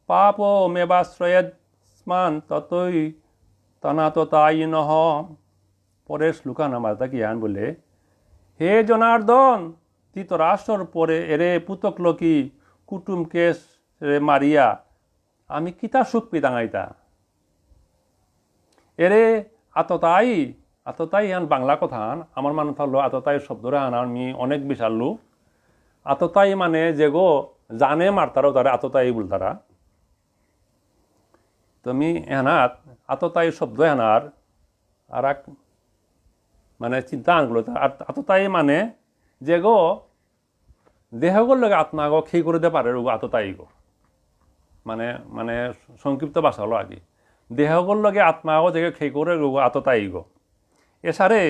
পাপ মেবাশ্রয়স্মান ততই তনাততাই নহ পরের শ্লোকান আমার কি হান বলে হে জনার্দন ধৃতরাষ্ট্রর পরে এরে পুতক লোকি কুটুমকে মারিয়া আমি কিতা সুখ পিতাঙাইতা এরে আততাই হান বাংলা কথা হান আমার মানুষ থাকলো আততাই শব্দরে হান আমি অনেক বিশাল্লু আততাই মানে যে গো জানে মারতারও তারা আততাই বলতারা তুমি এনাত আততাই শব্দ হেনার আর এক মানে চিন্তা আনগুলো আততাই মানে যে গো দেহগর লগে আত্মা গো খেয়ে করে দিতে পারে আততাই গো মানে মানে সংক্ষিপ্ত ভাষা হলো আগে দেহগর লগে আত্মা গো যে খেয়ে করে আততাই গো এসারে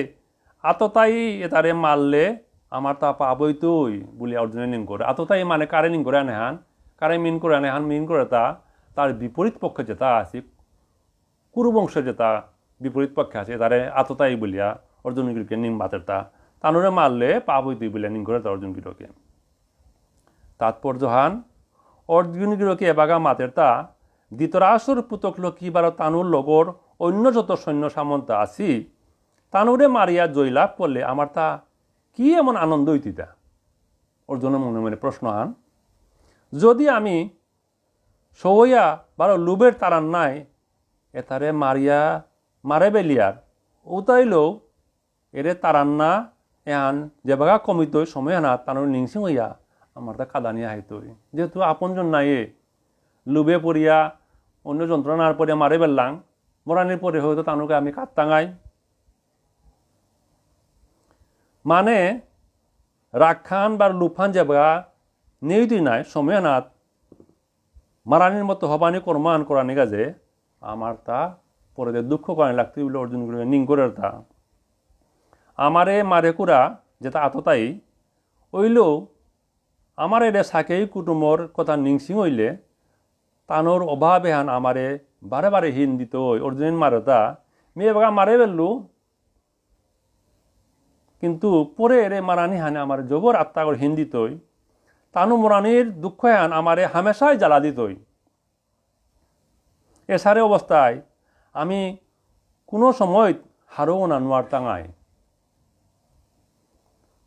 আততাই তারে মারলে আমার তা পাবই তুই বলে অর্জুনে নিন করে আততাই মানে কারে নিন করে আনে হান কারে মিন করে আনে হান মিন করে তার বিপরীত পক্ষে যেটা আছে কুরুবংশের যেটা বিপরীত পক্ষে আছে তারে আততাই বলিয়া অর্জুন গিরকে নিম বাতেরতা তানুরে মারলে পাবই তুই বলিয়া নিন করে তা অর্জুন গিরকে তাৎপর্য হান অর্জুন গিরকে এবাগা মাতেরতা ধৃতরাষ্ট্ৰৰ পুতক লক্ষী বাৰ তানুৰ লগৰ অন্য যত সৈন্য সামন্ত আছি তানুরে মারিয়া জয়লাভ করলে আমার তা কি এমন আনন্দ হইতিতা ওর জন্য মনে মনে প্রশ্ন আন যদি আমি সবইয়া বারো লুবের তারান নাই এতারে মারিয়া মারে বেলিয়ার উতাইলেও এরে তারান্না এহান যে বাগা কমিতই সময় আনা তানোর নিংসিং হইয়া আমার তা কাদানি আহিতই যেহেতু আপনজন নাই লুবে পড়িয়া অন্য যন্ত্রণার পরে মারে বেললাম মরানির পরে হয়তো তানুকে আমি কাত্তাঙাই মানে রাখান বা লুফান যাবা নেই নাই সময় নাথ মারানির মতো হবানি কর্মান করানি গাজে আমার তা পরে দুঃখ করানি লাগতে বলে অর্জুন করে নিং করে তা আমারে মারে কুরা যেটা আততাই ওইলেও আমার এরে সাকেই কুটুমর কথা নিংসিং হইলে তানোর অভাবে হান আমারে বারে বারে হিন দিত অর্জুন মারতা মেয়ে বাগা মারে বেললু কিন্তু পরে এরে মারানি হানে আমার জবর আত্মাগর হিন্দি তৈ তানু মরানির দুঃখ হান আমারে হামেশাই জ্বালা দিতই এসারে অবস্থায় আমি কোনো সময় হারও না নোয়ার টাঙাই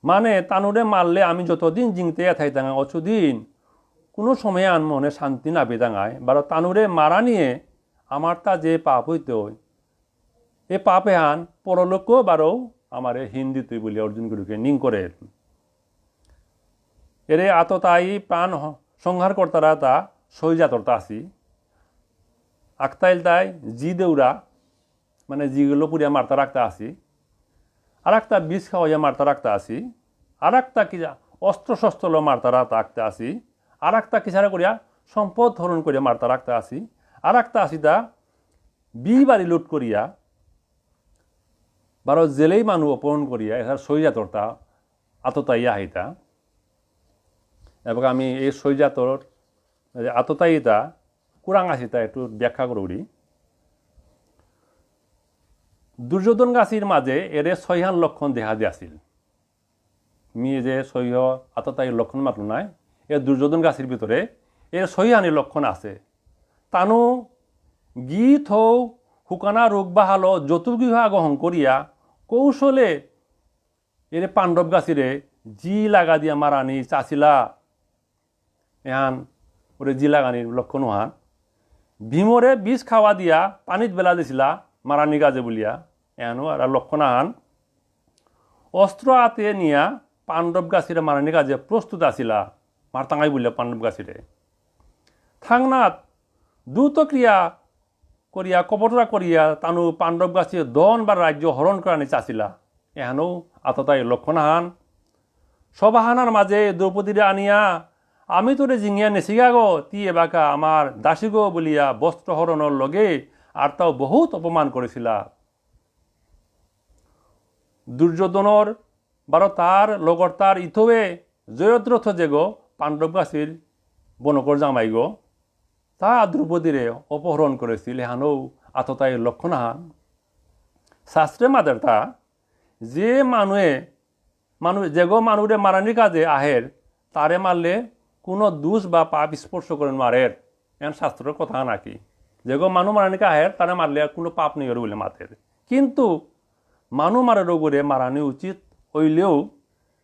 মানে তানুরে মারলে আমি যতদিন জিংতে থাই টাঙা অতদিন কোনো সময় আন মনে শান্তি না বেদাঙায় বারো তানুরে মারা নিয়ে আমার তা যে পাপ হইতে এ পাপে হান পরলোকও বারো আমারে হিন্দি তুই বলি অর্জুনগুলোকে নিং করে এরে আততাই প্রাণ সংহার কর্তারা তা সৈজাতরতা আসি আক্তাইল তাই জি দেউরা মানে জিগুলো পুরিয়া মারতা রাখতে আসি আর একটা বিষ খাওয়াইয়া মারতা রাখতে আসি আর একটা কি অস্ত্র শস্ত্র মারতা রাখতে আসি আর একটা কিসারা করিয়া সম্পদ হরণ করিয়া মারতা রাখতে আসি আর একটা আসি তা বাড়ি লুট করিয়া বারো জেলেই মানুষ অপহরণ করিয়া এখানে সৈজাতরটা আততাইয়া আহিতা এবং আমি এই সৈজাতর আততায়িতা কুরাং আসিতা একটু ব্যাখ্যা করি দুর্যোধন গাছির মাঝে এরে ছয়হান লক্ষণ দেখা দিয়াছিল মি যে সহ্য আততায়ীর লক্ষণ মাত্র নাই এ দুর্যোধন গাছির ভিতরে এর ছয়হানির লক্ষণ আছে তানু গীত হও হুকানা রোগ বাহালো যতুর্গৃহ আগহন করিয়া কৌশলে এরে পাণ্ডব গাছিরে জি লাগা দিয়া মারানি চাচিলা এহান ওরে জি লাগানির লক্ষণ হান ভীমরে বিষ খাওয়া দিয়া পানিত বেলা দিছিলা মারানি গাজে বলিয়া এহানো আর লক্ষণ আহান অস্ত্র হাতে নিয়া পাণ্ডব গাছিরে মারানি গাজে প্রস্তুত আসিলা মারতাঙ্গাই বলিয়া পাণ্ডব গাছিরে থাংনাথ দ্রুত ক্রিয়া করিয়া কপটরা করিয়া তানু পাণ্ডব গাছে দন বা রাজ্য হরণ করানি চাচিলা এহানো আততাই লক্ষণ হান সবাহানার মাঝে দ্রৌপদীরে আনিয়া আমি তোরে জিঙিয়া নেছিগা গো তি এবাকা আমার দাসী গো বলিয়া বস্ত্র হরণর লগে আর তাও বহুত অপমান করেছিলা দুর্যোধনর বারো তার লগর তার ইথোয়ে জয়দ্রথ যে গো পাণ্ডব গাছির বনকর জামাই গো তা দ্রৌপদীরে অপহরণ করেছিল এহানও আততাই লক্ষণ হান শাস্ত্রে মাদের তা যে মানুষ যেগো মানুষে মারানির কাজে আহের তারে মারলে কোনো দোষ বা পাপ স্পর্শ করেন মারের এন শাস্ত্রের কথা নাকি যেগো মানুষ মারানিকে আহের তারে মারলে কোনো পাপ নেই বলে মাতের কিন্তু মানুষ মারের ওপরে মারানি উচিত হইলেও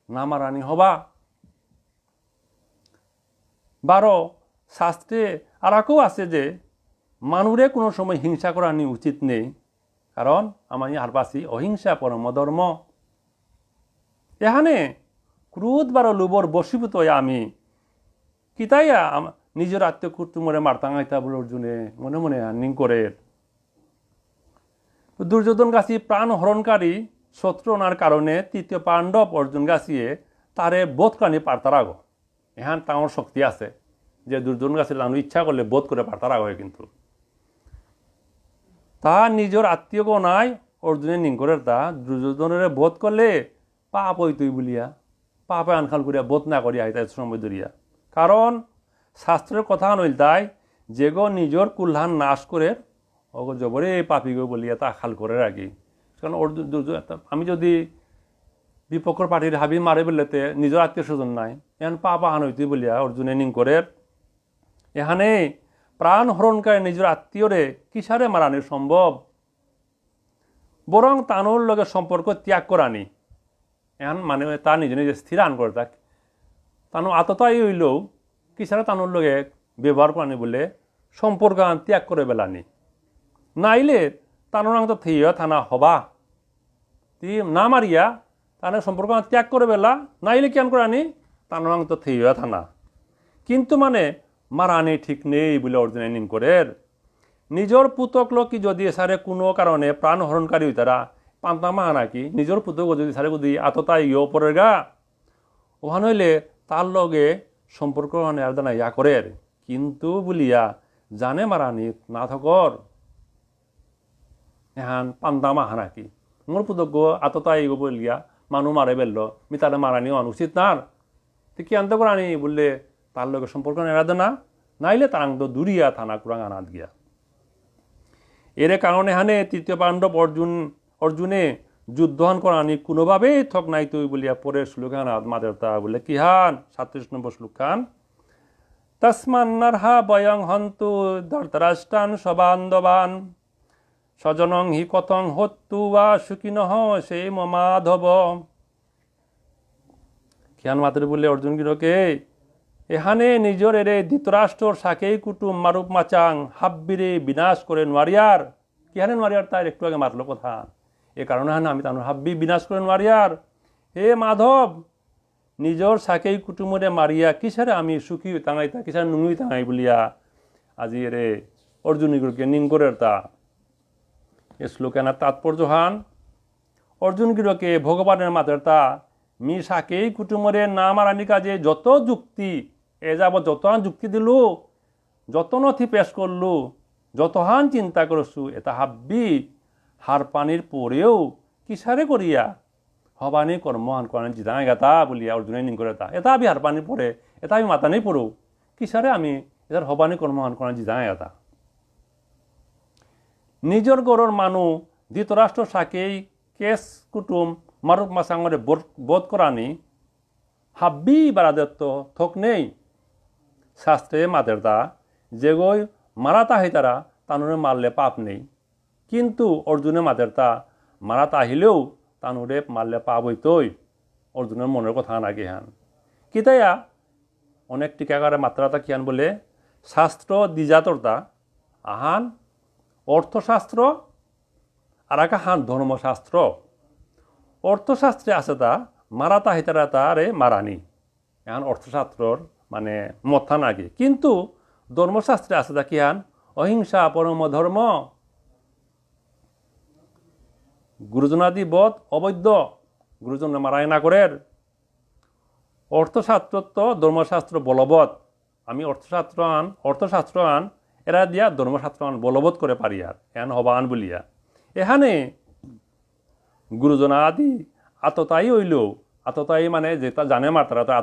না মারানি হবা বারো শাস্ত্রে আর কেউ আছে যে মানুষে কোনো সময় হিংসা করানি উচিত নেই কারণ আমি হারবাসী অহিংসা পরম ধর্ম এখানে ক্রোধ বারো লোভর বশীভূত আমি কিতাইয়া নিজের আত্মীয় কুটুমরে মারতাঙ্গাইতা বলে অর্জুনে মনে মনে নিং করে দুর্যোধন গাছি প্রাণ হরণকারী শত্রুনার কারণে তৃতীয় পাণ্ডব অর্জুন গাছিয়ে তারে বোধ কানি পারতার আগ এখান তাঁর শক্তি আছে যে দুর্যোধন গাছের লানু ইচ্ছা করলে বোধ করে পারতার আগ হয় কিন্তু তা নিজের আত্মীয়কে নাই অর্জুনের নিং করে তা দুর্যোধনের বোধ করলে পাপ হইতই বলিয়া পাপে আনখাল করিয়া বোধ না করিয়া তাই সময় ধরিয়া কারণ শাস্ত্রের কথা নইল তাই যেগো নিজের কুল্হান নাশ করে অগ জবরে পাপি গো বলিয়া তা খাল করে রাখি কারণ আমি যদি বিপক্ষর পার্টির হাবি মারে বেলেতে নিজের আত্মীয় স্বজন নাই এখন পাপ আহান হইতে বলিয়া অর্জুনে নিং করে এখানে প্রাণ হরণকারী নিজের আত্মীয়রে কিসারে মারানি সম্ভব, বরং তানোর লগে সম্পর্ক ত্যাগ করানি। এখন মানে তা নিজে নিজে স্থির আন করে থাক তানো আততাই হইলেও কিসারে তানোর লগে ব্যবহার করানি বলে সম্পর্ক ত্যাগ করে বেলানি, নাইলে তানোর আং তো থেইয়া থানা হবা তি না মারিয়া তানের সম্পর্ক ত্যাগ করে বেলা, নাইলে কেন করানি তানোর আং তো থেইয়া থানা। কিন্তু মানে মারানি ঠিক নেই বলে অর্জুনে নিন করে নিজের পুতক লোক যদি সারে কোনো কারণে প্রাণ হরণকারী হই তারা পান্তা মাহা নাকি নিজের পুতক যদি সারে যদি আততাই ইয়ে পরের গা ওখান হইলে তার লগে সম্পর্ক নেয়ার ইয়া করে, কিন্তু বলিয়া জানে মারানি না থকর এহান পান্তা মাহা নাকি মোর পুতক আততাই বলিয়া মানুষ মারে বেললো মি তারা মারানি অনুচিত নার তো কি আনতে করানি বললে তার লগে সম্পর্ক নেড়া না, নাইলে তার তো দূরিয়া থানা কুরাং আনাত গিয়া। এর কারণে হানে তৃতীয় পাণ্ডব অর্জুনে যুদ্ধহান করানি কোনোভাবেই থক নাই তুই বলিয়া পরে শ্লোকান মাদেরতা বলে কি হান 37 নম্বর শ্লোকান তস্মান্নারহা বয়ং হন্তু ধর্তরাষ্ট্রান সবান্ধবান স্বজনং হি কথং হত্যু বা সুখিনঃ সে মাধব। খিয়ান মাতের বলে অর্জুন গিরকে এখানে নিজের এরে ধৃতরাষ্ট্রর সাকেই কুটুম মারুপ মাচাং হাব্বিরে বিনাশ করে নোয়ারিয়ার, কিহানে নোয়ারিয়ার তার একটু আগে মারলো কথা, এ কারণে হানে আমি তার হাব্বি বিনাশ করে নোয়ারিয়ার। হে মাধব নিজের সাকেই কুটুমরে মারিয়া কিসারে আমি সুখী তাঙাই তা কিসারে নুঙি তাঙাই বলিয়া আজি এরে অর্জুনগিরকে নিন করে তা। এ শ্লোকানার তাৎপর্য হান অর্জুনগিরকে ভগবানের মাতের তা মি সাকেই কুটুমরে না মারানি কাজে যত যুক্তি এ যাব যতহান যুক্তি দিলু যত নথি পেশ করলু যতহান চিন্তা করছু এটা হাব্বি হার পানির পরেও কিসারে করিয়া হবানি কর্মহান করেন জিতাই গাতা বলিয়া অর্জুনে নিন করে তা এটা আমি হার পানির পরে এটা আমি মাতা নেই পড়ো কিসারে আমি এটার হবানি কর্মহান করেন জিতাই গাতা। নিজের গড়ের মানু ধৃতরাষ্ট্র সাকেই কেস কুটুম মারুপ মাসাঙ্গরে বোধ করানি হাব্বি বারাদত্ত থক নেই শাস্ত্রে মাতের তা যেগই মারাতা হই তারা তানুরে মারলে পাপ নেই, কিন্তু অর্জুনে মাতের তা মারাত আহিলেও তানুরে মারলে পাপ হইতই অর্জুনের মনের কথা নাকি হান কিতাইয়া অনেক টিকাকারে মাত্রাতা কিয়ান বলে শাস্ত্র দ্বিজাতরতা আহান অর্থশাস্ত্র আর একা হান ধর্মশাস্ত্র। অর্থশাস্ত্রে আছে তা মারাতা হিতারা তারে মারানি এখন অর্থশাস্ত্রর মানে মথা নাকি, কিন্তু ধর্মশাস্ত্রে আছে তা কি হান অহিংসা পরম ধর্ম গুরুজনাদি বধ অবৈধ গুরুজন মারাই না করে। অর্থশাস্ত্র তো ধর্মশাস্ত্র বলবৎ আমি অর্থশাস্ত্র আন এরা দিয়া ধর্মশাস্ত্র আন বলবৎ করে পারি আর এন হবান বলিয়া এখানে গুরুজনাদি আততাই হইলেও আততাই মানে যেটা জানে মাত্রা তো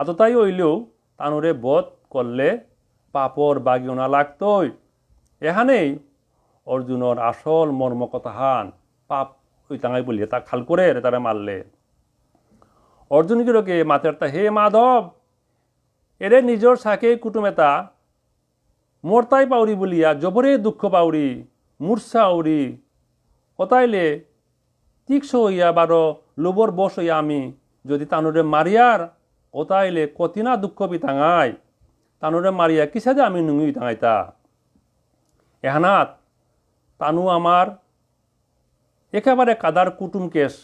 আততাই হইলেও তানুরে বোধ করলে পাপর বাগিওনা লাগতই। এখানেই অর্জুনের আসল মর্মকথাহান পাপ ওই তাঙাই বলিয়ে তা খাল করে তারা মারলে অর্জুনগিরকে মাতের তা হে মাধব এরে নিজের সাকে কুটুমেতা মরতাই পাউরি বলিয়া জবরে দুঃখ পাউরি মূর্ছা উড়ি কতাইলে তীক্ষ হইয়া বারো লোবর বস হইয়া আমি যদি তানুরে মারিয়ার কতাইলে কতিনা দুঃখ বিতাঙাই তানুরে মারিয়া কিসা যে আমি নুঙি তাঙাইতা। এহানাত তানু আমার একেবারে কাদার কুটুম কেশ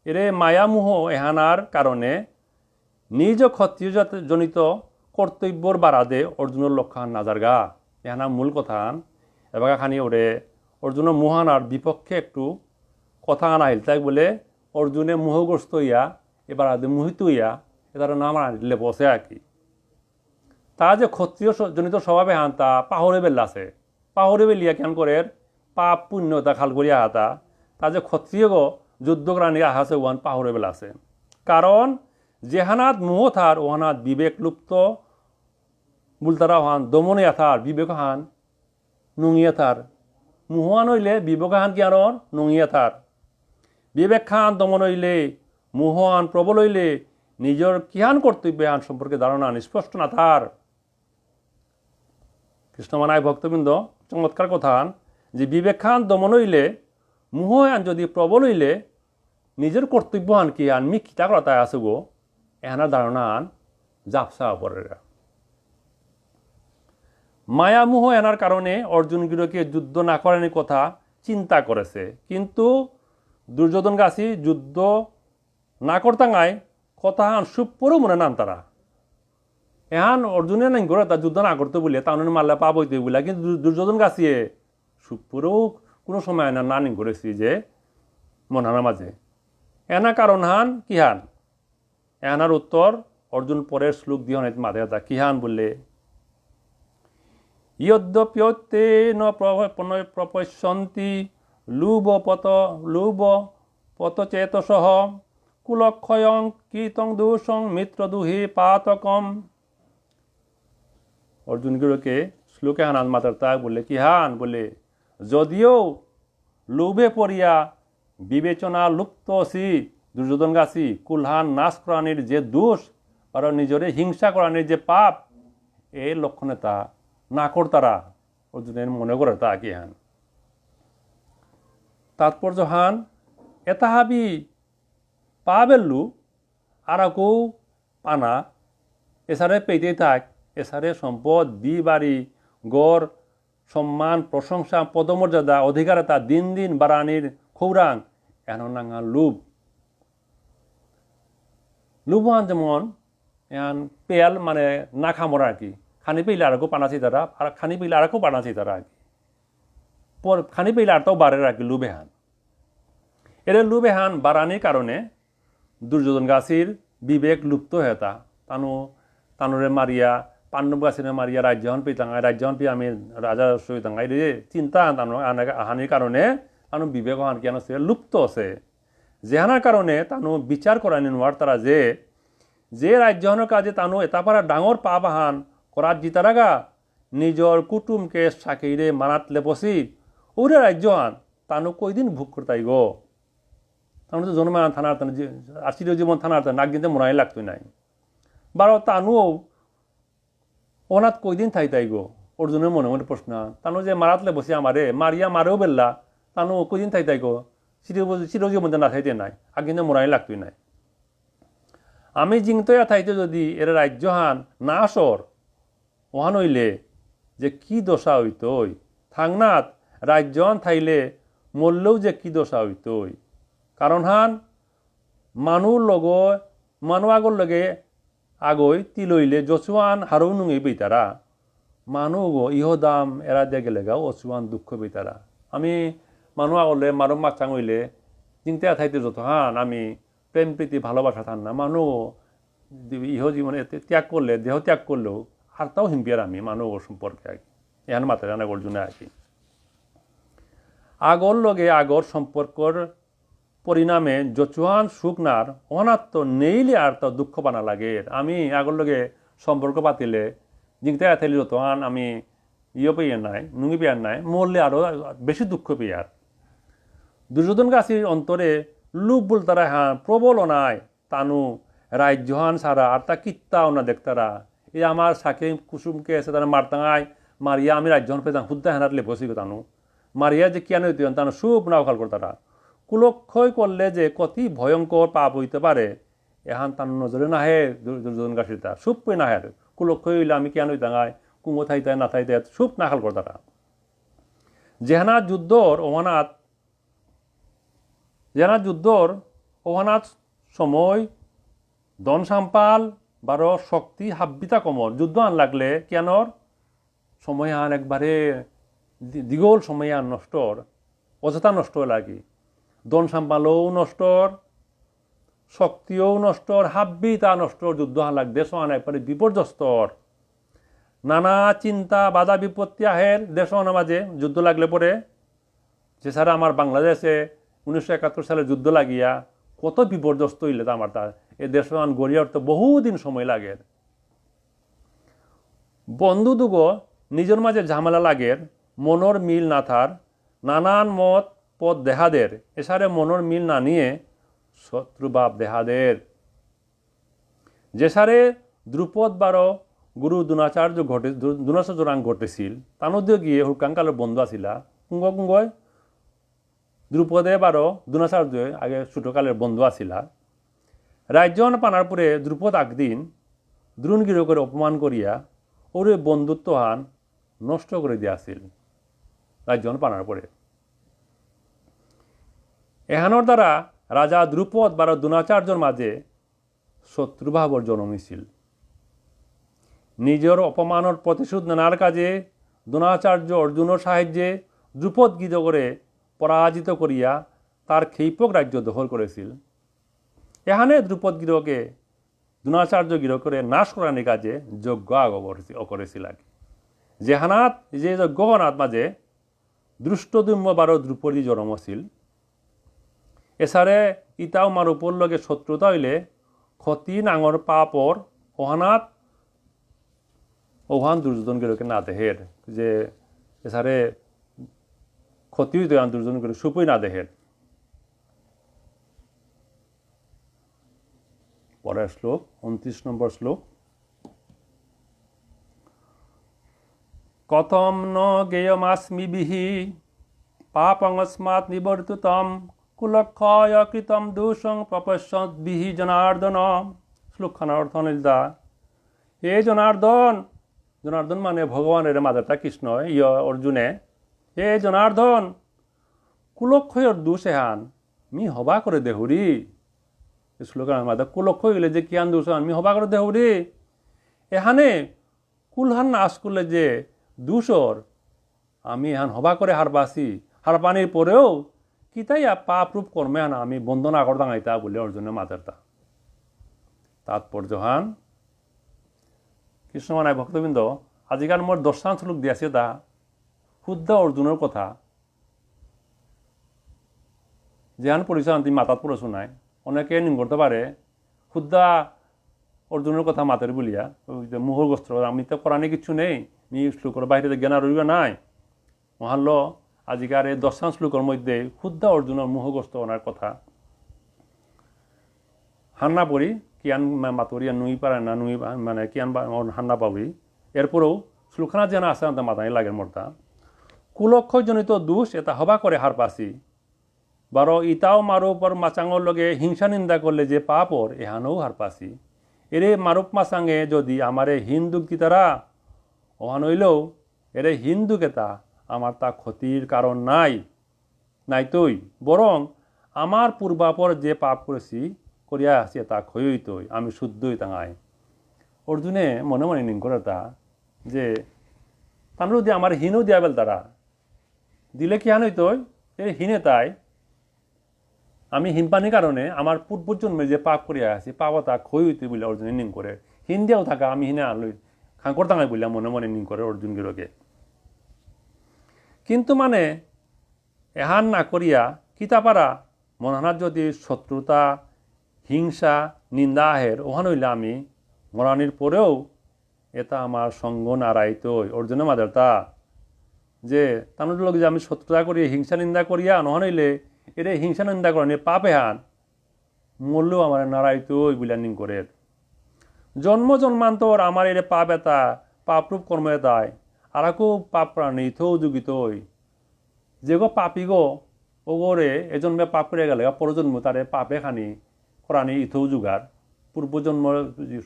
এরে মায়ামোহ এহানার কারণে নিজ ক্ষত্রিয় জনিত কর্তব্যর বারাদে অর্জুনের লক্ষান নাজারগা এহানা মূল কথান এবার খানি ওরে অর্জুনের মোহানার বিপক্ষে একটু কথা আনাইল তাই বলে অর্জুনে মোহগ্রস্ত হইয়া এবার আদে মোহিত হইয়া এটার নাম আনিলে বসে আর কি তা যে ক্ষত্রিয় জনিত স্বভাবে হান তা পাহরে বেল্লাছে পাহরে বেলিয়া কেন করে পাপ পুণ্য তা খাল করিয়া হাতা তা যে ক্ষত্রিয় যুদ্ধগ্রাণী আহাসে ওয়ান পাহরে বেলাছে কারণ যেহানাত মোহ থার ওহানাত বিবেক লুপ্ত বুলতারা হান দমনে থার বিবেক হান নুঙিয়ে থার মুহান হইলে বিবেক হান কি আনর নুঙিয়ে থার বিবেক খান দমন হইলে মুহান প্রবল হইলে নিজের কিহান কর্তব্য হান সম্পর্কে ধারণা নিস্পষ্ট না থার কৃষ্ণ মানায় ভক্তবৃন্দ চমৎকার কথা যে বিবেকান দমন হইলে মোহ আন যদি প্রবল হইলে নিজের কর্তব্য আন কি আন মি কিতা করা তাই আসব এনার ধারণা আন জাপসা পরে মায়া মোহ এনার কারণে অর্জুনগিরকে যুদ্ধ না করার কথা চিন্তা করেছে, কিন্তু দুর্যোধন গাছি যুদ্ধ না করতাঙায় কথা আন সুপরেও মনে নান তারা এহান অর্জুনে নাই করে তার যুদ্ধ না করতে বলে তাহলে মারলে পাপ হইতে বলে, কিন্তু দুর্যোধন গাছিয়ে সুপরেও কোনো সময় না নানি করেছি যে মনহানার মাঝে এনা কারণ হান কি হান এনার উত্তর অর্জুন পরের শ্লোক দিয়ে অনেক মাঝে তা কি হান বললে ইয়দ্যপ্যতে ন প্রপশ্যন্তি লুব পতচেতসহ কুলক্ষয়ং কীতং দোষং মিত্র দুহে পাতকম। অর্জুনগুলোকে শ্লোকে হানান মাতার তা বললে কি হান বলে যদিও লোভে পড়িয়া বিবেচনা লুপ্ত আছি দুর্যোধন গাছি কুলহান নাশ করানির যে দোষ আর নিজরে হিংসা করানির যে পাপ এই লক্ষণে তা না করতারা অর্জুনের মনে করে তা কি হান তাৎপর্য হান এটা হাবি পা বেললু আর কেউ পানা এসারে পেতেই থাক এসারে সম্পদ বি বাড়ি গড় সম্মান প্রশংসা পদমর্যাদা অধিকার তা দিন দিন বাড়ানির খৌরাং এন নাঙা লুবহান যেমন এন পেয়াল মানে না খামরা আর কি খানি পেলে আর কেউ পানাছি তারা আর খানি পেলে আর কেউ পানাছি তারা আর কি খানি পেলে আর তাও বাড়ে আর কি লুবেহান এর লুবেহান বাড়ানির কারণে দুর্যোধন গাছির বিবেক লুপ্ত হয়ে তা তানুরে মারিয়া পাণ্ডব গাছিনে মারিয়া রাজ্যহন পেতাঙ্গাই রাজ্যহন পি আমি রাজা সইতাঙ্গাই রে চিন্তা তানো আহানির কারণে তানো বিবেক হান কেন সে লুপ্ত আছে যেহানার কারণে তানো বিচার করানি নোয়ার তারা যে রাজ্যহনের কাজে তানো এটা পারা ডাঙর পাপ হান করার জিতারাগা নিজর কুটুমকে সাকিরে মানাতলে বসি ওরে রাজ্যহান তানো কয়দিন ভোগ করতাই গো তানো তো জন্মান থানার আশির জীবন থানার নাক দিনতে মরাই লাগতোই নাই বারো তানুও ওনাত কয়দিন থাই গো অর্জুনের মনে মনে প্রশ্ন তানো যে মারাতলে বসে আমারে মারিয়া মারেও বেললা তানো কয়দিন থাই গো চিরজীবন না থাইতে নাই আগ কিন্তু মরাই লাগতোই নাই আমি জিংতয়া থাইতে যদি এর রাজ্যহান না আসর ওহান হইলে যে কি দশা হইতই থাংনাত রাজ্যহান থাইলে মরলেও যে কি দশা হইতই কারণ হান মানুহ আগর লগে আগই তিলইলে জসুয়ান হারও নুঙে বেতারা মানুহ গো ইহ দাম এরা দিয়ে গেলে গাও অসুয়ান দুঃখ বেতারা আমি মানুহ আগলে মারো মাকচাং হইলে চিন্তা থাইতে যত হান আমি প্রেম প্রীতি ভালোবাসা থান না মানুহ ইহ জীবনে ত্যাগ করলে দেহ ত্যাগ করলেও আর তাও হিম্পিয়ার আমি মানুহ সম্পর্কে আর কি এহান মাথায় রানা অর্জুনে আর কি আগর লগে আগর সম্পর্কর পরিণামে যচুয়ান সুকনার অনাত্ম নেইলে আর তো দুঃখ বানা লাগে আমি আগর লগে সম্পর্ক পাতিলে জিংতে থাইলে যতহান আমি পেয়ে নাই নুঙি পেয়ার নাই মরলে আরও বেশি দুঃখ পেয়ার দুর্যোধন গাছির অন্তরে লুপ বল তারা হ্যাঁ প্রবল নাই তানু রাজ্যহান সারা আর তা কিত্তাও না দেখতারা এই আমার সাকে কুসুমকে এসে তারা মারতাঙায় মারিয়া আমি রাজ্যহান পেতাম হুদ্দা হেনাতলে বসি তানু মারিয়া যে কিয়ানো হইতে তানো সুপ না ওখাল করতারা কুলক্ষয় করলে যে কতি ভয়ঙ্কর পাপ হইতে পারে এহান তার নজরে নাহে দুর্যোধন গাছির তার সুপ পই নাহে কুলক্ষয় হইলে আমি কেন হইতাঙায় কুঙ্গো থাইতে না থাইতে সুপ না খাল করতারা যেহানা যুদ্ধর ওহানাত সময় দন সাম্পাল বারো শক্তি হাব্বিতা কমর যুদ্ধ আন লাগলে কেনর সময় আন একবারে দীঘল সময় আন নষ্টর অযথা নষ্ট লাগি দন সাম্পালও নষ্টর শক্তিও নষ্টর হাব্বিতা নষ্টর যুদ্ধ আন লাগ দেশ আন একবারে বিপর্যস্তর নানা চিন্তা বাধা বিপত্তি আহের দেশ আনা মাঝে যুদ্ধ লাগলে পরে যে ছাড়া আমার বাংলাদেশে 1971 সালে যুদ্ধ লাগিয়া কত বিপর্যস্ত হইলে আমার তার এ দেশমান গড়িয়ে উঠতে বহুদিন সময় লাগে বন্ধু দুগো নিজের মাঝে ঝামেলা লাগের মনর মিল না থার নানান মত পথ দেহাদের এসারে মনর মিল না নিয়ে শত্রুভাব দেহাদের যে সারে দ্রুপদ বারো গুরু দ্রোণাচার্য রাং ঘটেছিল তানোদেও গিয়ে হুকাংকালের বন্ধু আসিলা কুঙ্গয় দ্রুপদে বারো দ্রোণাচার্য আগে ছোটকালের বন্ধু আসিলা রাজ্যন পানার পরে দ্রুপদ একদিন দ্রোণগির করে অপমান করিয়া ওরে বন্ধুত্ব হান নষ্ট করে দিয়াছিল রাজ্যন পানার পরে এহানোর দ্বারা রাজা দ্রুপদ বারো দ্রোণাচার্যর মাঝে শত্রুভাবর জন্ম হয়েছিল নিজের অপমানের প্রতিশোধ নেওয়ার কাজে দ্রোণাচার্য অর্জুনের সাহায্যে দ্রুপদ গীত করে পরাজিত করিয়া তার ক্ষেপক রাজ্য দখল করেছিল এখানে দ্রুপদ গিরকে দ্রোণাচার্য গির করে নাশ করার কাজে যজ্ঞ করেছিল আগে যেহানাত যে যজ্ঞনাথ মাঝে দৃষ্টদুম্য বারো দ্রুপদী জন্ম ছিল এছাড়ে ইতাও মার উপর লগে শত্রুতা হইলে ক্ষতি নাঙর পাপর ওহানাত ওহান দুর্যোধন গিরকে না দেহের যে এছাড়ে ক্ষতি হইতে দুর্যোধন গির সুপুই না দেহের পরের শ্লোক 29 নম্বর শ্লোক কথম ন জ্ঞেয়মাস্মিবিহি পাপংস্মাৎ নিবর্তিতম কুলক্ষয় কৃতম দোষং প্রপশ্যদ্বিহি জনার্দন শ্লোকখানার অর্থ নিলদা হে জনার্দন জনার্দন মানে ভগবানের মাদারটা কৃষ্ণ অর্জুনে হে জনার্দন কুলক্ষয়র দোষ এহান মি হবা করে দেহুরি শ্লোকার মাদা কুলক্ষয় হইলে যে কিয়ান দোষ মি হবা করে দেহুরি এহানে কুলহান নাশ করলে যে দূষর আমি এহান হবা করে হার পানির পরেও কিতাইয়া পাপ রূপ কর্মে আনা আমি বন্দনা আগর দাঙাইতা বলে অর্জুনের মাতারতা তাৎপর্যহান কৃষ্ণ মানায় ভক্তবৃন্দ আজিকার মোর দর্শান শ্লোক দিয়াছে তা শুদ্ধ অর্জুনের কথা যেহান পরিচয় তুমি মাতাত পড়ে শোনায় অনেকে নিম করতে পারে শুদ্ধা অর্জুনের কথা মাতের বলিয়া মোহগ্রস্ত আমি তো করানি কিছু নেই মি শ্লোকের বাইরে জ্ঞান রইবা নাই মহাল্য আজিকার এই দর্শান শ্লোকের মধ্যে শুদ্ধ অর্জুনের মোহগ্রস্ত ওনার কথা হান্না পড়ি কিয়ান মাতরিয়া নুই পারে না নুই মানে কিয়ান হান্না পাবি এরপরেও শ্লোকখানা যেন আছে মাতানি লাগে মোরতা কুলক্ষজনিত দোষ এটা হবা করে হার পাসি বারো ইতাও মারো পর মাচাঙর লগে হিংসা নিন্দা করলে যে পাপর এহানও হার পাসি এরে মারুপ মাচাঙে যদি আমারে হিন্দু গীতারা ওহান হইলেও এরে হিন্দু কেতা আমার তা ক্ষতির কারণ নাই তৈ বরং আমার পূর্বাপর যে পাপ করেছি করিয়া আসি তা ক্ষয়ইতই আমি শুদ্ধই তাঙাই অর্জুনে মনে মনে নিন করে তা যে তামরা যদি আমার হীনও দিয়া বেল তারা দিলে কি হান হইতই এই হীনে তাই আমি হিমপানির কারণে আমার পূর্বজন্মে যে পাপ করিয়া আছি পাপ তা ক্ষয় হইতে বলে অর্জুনে নিন করে হিন দিয়াও থাকা আমি হিনে আনলই খাঙ্কর তাঙাই বললাম মনে মনে নিন করে অর্জুন গিরকে কিন্তু মানে এহান না করিয়া কিতাপারা মনহানার যদি শত্রুতা হিংসা নিন্দা আহের ওহান হইলে আমি মরানির পরেও এটা আমার সঙ্গ নারাইতই অর্জুনের মাদের তা যে তার লোক যে আমি শত্রুতা করি হিংসা নিন্দা করিয়া নহন হইলে এরে হিংসা নিন্দা করেন পাপে হান মরলেও আমার নারাইতই বলিয়া নিন করে জন্ম জন্মান্তর আমার এরে পাপ এটা পাপরূপ কর্ম এটাই আর কেউ পাপ প্রাণী থৌ যুগিতই যে গো পাপি গো ও গোরে এজন্মে পাপ করে গেলে পরজন্ম তারে পাপে খানি করানি ইথৌ যুগার পূর্বজন্ম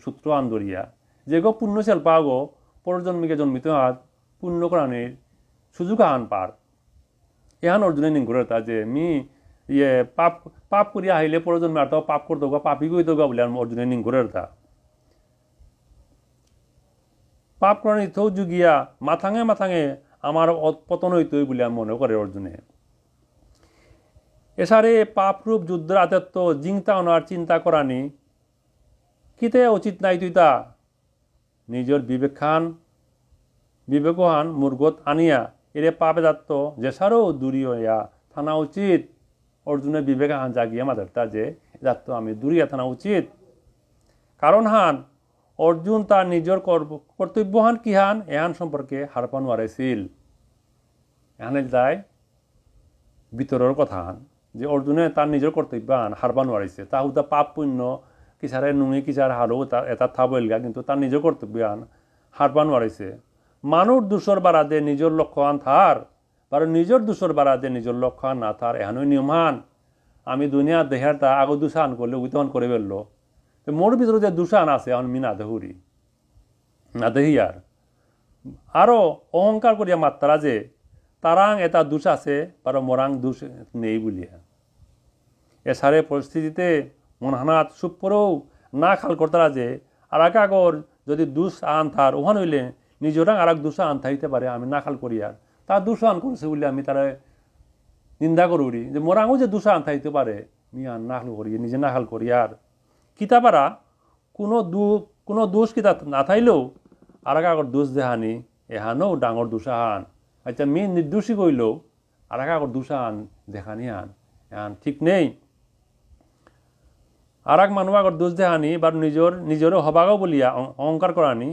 সূত্র আন্দরিয়া যে গো পুণ্য চেল পা গো পরজন্মীকে জন্মিত হাত পুণ্য করানির সুযোগ আহান পার এহান অর্জুনে নিন করে তা যে মি পাপ করিয়া আহিলে পরজন্মে আর তাও পাপ করতে গা পাপি গই তো গা বলে অর্জুনে নিন করে তা পাপ করানি থৌ যুগিয়া মাথাঙে আমার পতন হইতই বলে মনে করে অর্জুনে এসারে পাপরূপ যুদ্ধের আতেত্ব জিংতা ওনার চিন্তা করানি কিতে উচিত নাই তুই তা নিজের বিবেকহান মুরগত আনিয়া এরে পাপে যাত্ত যেসারও দূরি হইয়া থানা উচিত অর্জুনের বিবেকহান জাগিয়া মাদারটা যে যাত্ত আমি দূরিয়া থানা উচিত কারণ হান অর্জুন তার নিজের কর্তব্যহান কি হান এহান সম্পর্কে হারপান ওয়ারাইছিল এহানে যায় ভিতরের কথা হান যে অর্জুনে তার নিজের কর্তব্যহান হারপান ওয়ারাইছে তা হুদা পাপ পুণ্য কিসারে নুঙি কিসার হারও এটা থাবইলগা কিন্তু তার নিজের কর্তব্যহান হারপান মারিছে মানুষ দুশোর বারাদে নিজের লক্ষ্য আন থার বারো নিজের দুশোর বারাদে নিজের লক্ষ্য আন না থার এহানই নিয়মান আমি দুনিয়া দেহার তা আগো দুশা আন করলে উইতন করে ফেললো মোর ভিতরে যে দুশা আন আছে আমি না দেহুরি না দেহি আরও অহংকার করিয়া মাত্রা যে তারাং এটা দুষ আছে বারো মোরাং দুষ নেই বলিয়া এসারে পরিস্থিতিতে মনহানাত সুপরেও না খাল করতারা যে আর আগর যদি দুষ আন থার ওহান হইলে নিজরাং আর এক দুষা আন থাইতে পারে আমি না খাল করিয়ার তার দুষা আন করছে বলে আমি তারা নিন্দা করি যে মোরাংও যে দুষা আন থাইতে পারে মি আন না খাল করি নিজে না খাল করিয়ার কিতাপারা কোনো দোষ কিতা না থাইলেও আর আগর দোষ দেহানি এহানো ডাঙর দুষা আন আচ্ছা মি নির্দোষী কইলেও আর আগর দুষা আন দেখানি আন এহান ঠিক নেই আর এক মানুষ আগর দোষ দেহানি বা নিজেরও হবাগও বলিয়া অহংকার করানি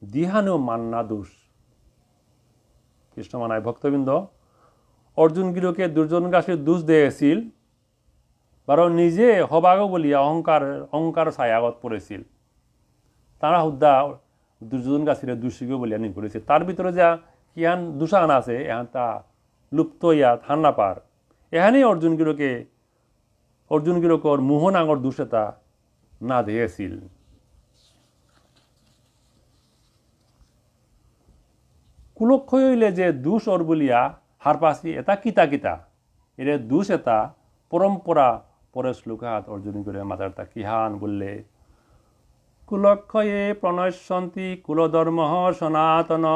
দিহানেও মান্না দোষ কৃষ্ণ মানায় ভক্তবৃন্দ অর্জুন গিরোকে দুর্জন গাছের দোষ দিয়েছিল বারো নিজে হবাগও বলিয়া অহংকার ছায়াগত পড়েছিল তারা হুদ্দা দুর্যোধন গাছের দোষীকে বলিয়া নি করেছে তার ভিতরে যা কিয়ান দুষান আছে এহান তা লুপ্ত ইয়া হান্না পার এহানেই অর্জুন গিরকর মোহন আঙর দুষেতা না দিয়েছিল কুলক্ষয় হইলে যে দুষ ওর বলিয়া হারপাসি এটা কিতা এর দুষ এটা পরম্পরা পরে শ্লোকাত অর্জুন করে মাতার তা কিহান বললে কুলক্ষয়ে প্রণশ্যন্তি কুলধর্ম সনাতন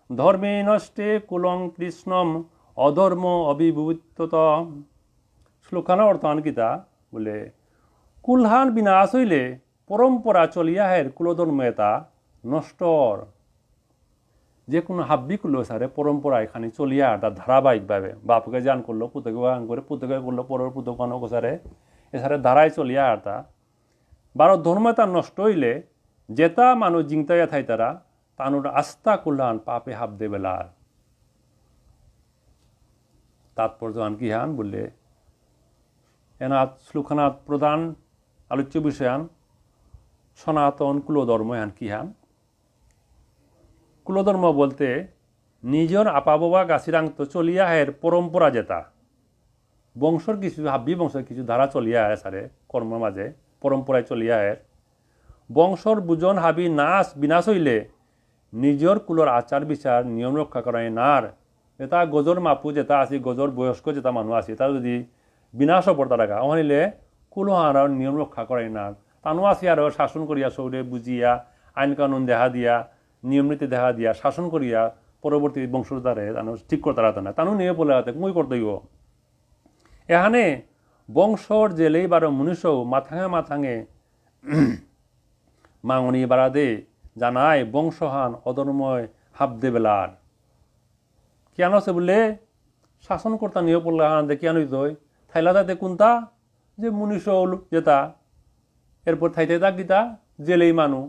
ধর্মে নষ্টে কুলং কৃষ্ণম অধর্ম অবিভূত শ্লোকানোর অর্থান কিতা বলে কুলহান বিনাশ হইলে পরম্পরা চলিয়া হের কুলধর্ম এটা নষ্টর যে কোনো হাব্বি কুলো সারে পরম্পরা এখানে চলিয়া তার ধারাবাহিকভাবে বাপকে জান করলো পুতকে গান করে পুতকে করলো পরের পুতকানো গোসারে এসারে ধারায় চলিয়া আর তা বারো ধর্মতা নষ্ট হইলে যেটা মানুষ জিংতাইয়া থাই তারা তানুর আস্থা কুলহান পাপে হাব দে বেলার তাৎপর্য আন কি হান বললে এনাথ শ্লোকনাথ প্রধান আলোচ্য বিষয়ান সনাতন কুলধর্ম হান কি হান কুলধর্ম বলতে নিজের আপাবাবা গাছিরাং তো চলিয়া হের পরম্পরা যেটা বংশর কিছু হাব্বি বংশের কিছু ধারা চলিয়া আয় সারে কর্মের মাঝে পরম্পরায় চলিয়া হের বংশর বুজন হাবি বিনাশ হইলে নিজের কুলর আচার বিচার নিয়ম রক্ষা করায় নার এটা গজর মাপু যেটা আছে গজর বয়স্ক যেটা মানুষ আছে তা যদি বিনাশ পড়তা রাখা হইলে কুলহার নিয়ম রক্ষা করাই না তানু আসি আর শাসন করিয়া সৌরে বুঝিয়া আইন কানুন দেখা দিয়া নিয়ম নীতি দেখা দিয়া শাসন করিয়া পরবর্তী বংশধারে ঠিক করতে রাখতে না তানু নিয়ে বলে হাতে মই করতে এখানে বংশর জেলেই বারো মনুষ্য মাথাঙে মাঙনি বাড়াদে জানায় বংশহান অধর্ময় হাবদে বেলার কেন আছে বলে শাসন কর্তা নিয়ে পড়লে হান দে কেন হইতই থাইলা তাতে কোনটা যে মনুষ্য যেটা এরপর থাইতে তাক দিতা জেলেই মানু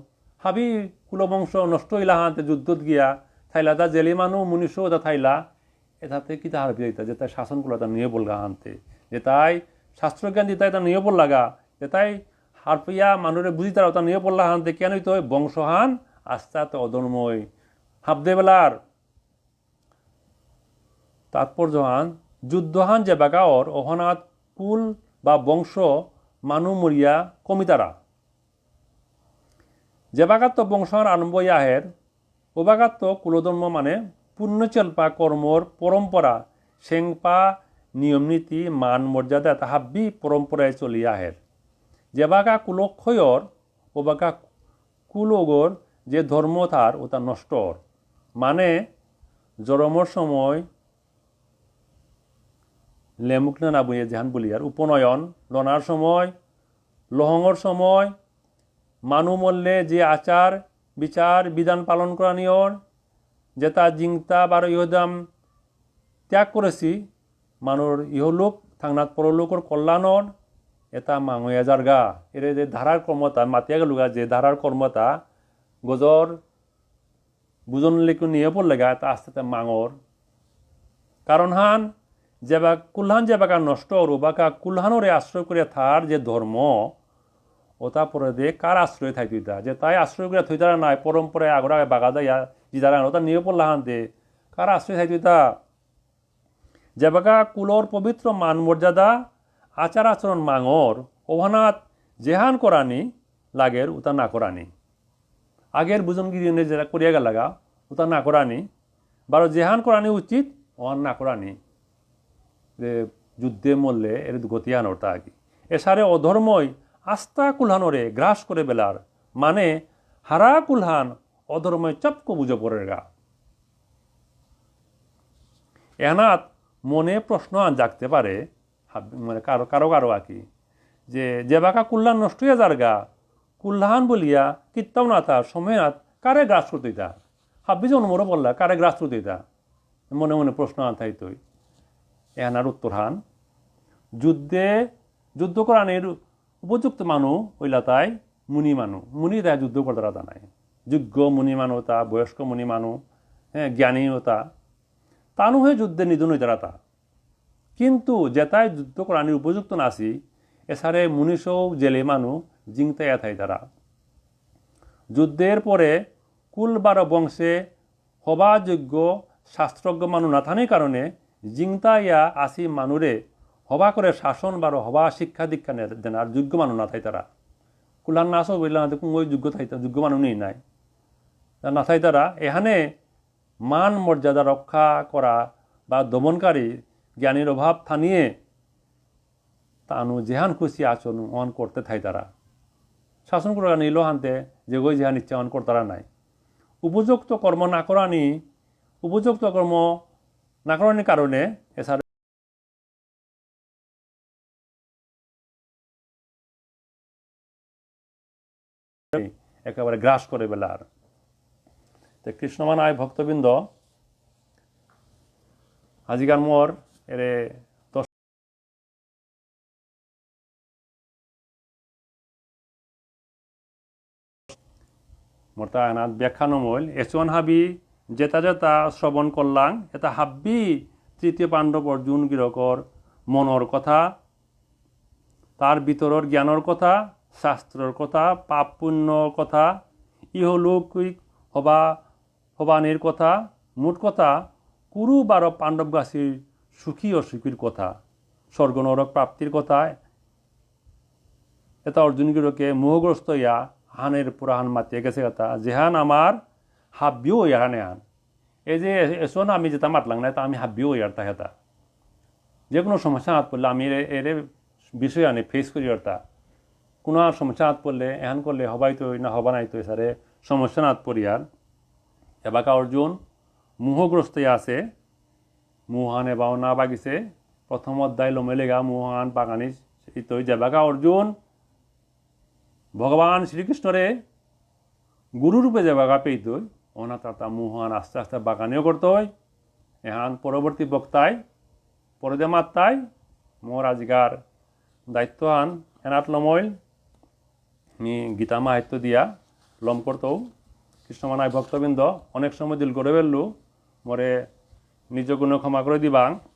হাবি কুলবংশ নষ্ট হইলা হাতে যুদ্ধত গিয়া থাইলা তা জেলে মানু মনুষ্য ওটা থাইলা এটাতে কিতা হারবি দিতা যেটা শাসন করলা তা নিয়ে বলগা হানতে যেটাই শাস্ত্রজ্ঞান দিতাই তা নিয়ে পড় লাগা যেটাই হারপিয়া মানুষের বুঝি তারা ওটা নিয়ে পড়লা হানতে কেন হইতো বংশহান আস্তে আস্তে অধর্ময় হাবদে বেলার তাৎপর্যহান যুদ্ধহান যে বাগাওর অহনাথ কুল বা বংশ মানু মরিয়া কমিতারা যে বাগাত বংশহান আরম্ভ ইয়াহের ও বাগাত কুলধর্ম মানে পুণ্যচল্পা কর্মর পরম্পরা সেংপা নিয়ম নীতি মান মর্যাদা তাহাব্বি পরম্পরায় চলিয়া আহের যে বাগা কুলক্ষয়র ও বাগা কুলগর যে ধর্ম তার ওটা নষ্টর মানে জরমর সময় লেমুক না বইয়ে যেহান বলিয়ার উপনয়ন লনার সময় লহঙর সময় মানু মল্লে যে আচার বিচার বিধান পালন করা নিয়র যেটা জিংতা বারো ইহদাম ত্যাগ করেছি মানুর ইহলোক থাংনাথ পরলোকর কল্যাণর এটা মাঙয়া জারগা এর যে ধারার কর্মতা মাতিয়া গেলুগা যে ধারার কর্মতা গজর বুজন লেখু নিয়ে পড়লেগা তা আস্তে আস্তে মাঙর কারণ হান যেবা কুলহান যে বাগা নষ্ট ওর বাকা কুলহানরে আশ্রয় করে থার যে ধর্ম ওটা পরে দিয়ে কার আশ্রয় থাই তুইতা যে তাই আশ্রয় করে থইতারা নাই পরম্পরায় আগরা বাগা দাইয়া জিদারা ওটা নিয়ে পড়লা হানতে কার আশ্রয় থাই তুইতা যে বাগা কুলর পবিত্র মান মর্যাদা আচার আচরণ মাঙর ওহানাত জেহান করানি লাগের উতা না করানি আগের বুজনগিরি যেটা করিয়া গেল লাগা উতা না করানি বারো জেহান করানি উচিত ওহান না করানি যে যুদ্ধে মরলে এর গতিয়ান ওটা আগে এসারে অধর্মই আস্থা কুলহানরে গ্রাস করে বেলার মানে হারা কুলহান অধর্ময় চপকো বুঝে পড়ে গা এনাত মনে প্রশ্ন জাগতে পারে মানে কারো কারো কারো আকি যে বাঁকা কুল্লান নষ্ট হয়ে যার গা কুল্লাহান বলিয়া কীর্তাও না তার সময়াত কারে গ্রাস করতে তা হাব্বি যে অনুমরও বললা কারে গ্রাস করতে তা মনে মনে প্রশ্ন আনতাই তুই এনার উত্তর হান যুদ্ধ করানোর উপযুক্ত মানুষ হইলা তাই মুনি তাই যুদ্ধ করতে তা নাই যোগ্য মুনি মানুষ তা বয়স্ক মুনি মানুষ হ্যাঁ জ্ঞানীও তানু হয়ে যুদ্ধে নিধন হইতে তা কিন্তু যেটাই যুদ্ধ করানোর উপযুক্ত নাসি এছাড়ে মুনিষও জেলে মানুষ জিংতে এথাই তারা যুদ্ধের পরে কুল বারো বংশে হবাযোগ্য শাস্ত্রজ্ঞ মানুষ না থাকার কারণে জিংতাইয়া আসি মানুরে হবা করে শাসন বারো হবা শিক্ষা দীক্ষা দেন আর যোগ্য মানুষ না থাই তারা কুলার নাচও বললাম ওই যোগ্য মানুষ নেই নাই না থাই তারা এখানে মান মর্যাদা রক্ষা করা বা দমনকারী জ্ঞানের অভাব থানিয়ে তানু জেহান খুশি আচরণ অন করতে থাই তারা শাসন করা নিল হানতে যে গই জেহান ইচ্ছা অন করতারা নাই উপযুক্ত কর্ম না করানির কারণে এছাড়া একেবারে গ্রাস করে বেলার কৃষ্ণমান আয় ভক্তবৃন্দ আজিকার মোর এরে মোরতা আনাত ব্যাখ্যা নমল এসন হাবি যেতা শ্রবণ করলাম এটা হাব্বি তৃতীয় পাণ্ডব অর্জুন গিরকর মনর কথা তার ভিতরের জ্ঞানের কথা শাস্ত্রের কথা পাপ পুণ্যর কথা ইহলৌকিক হবানের কথা মোট কথা কুরু বারো পাণ্ডবগাছির সুখী অসুখীর কথা স্বর্গ নরক প্রাপ্তির কথা এটা অর্জুনগিরকে মোহগ্রস্ত ইয়া হানের পুরাহান মাতিয়ে গেছে কথা যেহান আমার হাব্বিও ইয়াহানে হান এই যে এসো না আমি যেটা মাতলাম না তা আমি হাব্বিও ইয়ারতা হেতা যে কোনো সমস্যা হাত পড়লে আমি এর বিষয় আনে ফেস করি অর্থা কোনো সমস্যা হাত পড়লে এহান করলে হবাই তো না হবা নাই তো সারে সমস্যা হাত পড়ি আর এবাকা অর্জুন মোহগ্রস্ত আছে মোহানে বাও না বাগিছে প্রথম অধ্যায় লমেলেগা মোহান বাগানি তো যেবাকা অর্জুন ভগবান শ্রীকৃষ্ণরে গুরুরূপে যে বাগা পেইত ওনা তাতা মোহান আস্তে আস্তে বাগানেও করতে হয় এহান পরবর্তী বক্তায় পরদে মাত্রায় মোর আজিকার দায়িত্ব আন এনাত লমইল নি গীতা মাহাত্য দিয়া লম করতেও কৃষ্ণমানায় ভক্তবৃন্দ অনেক সময় দিল করে ফেললু মরে নিজ গুণ ক্ষমা করে দিবাং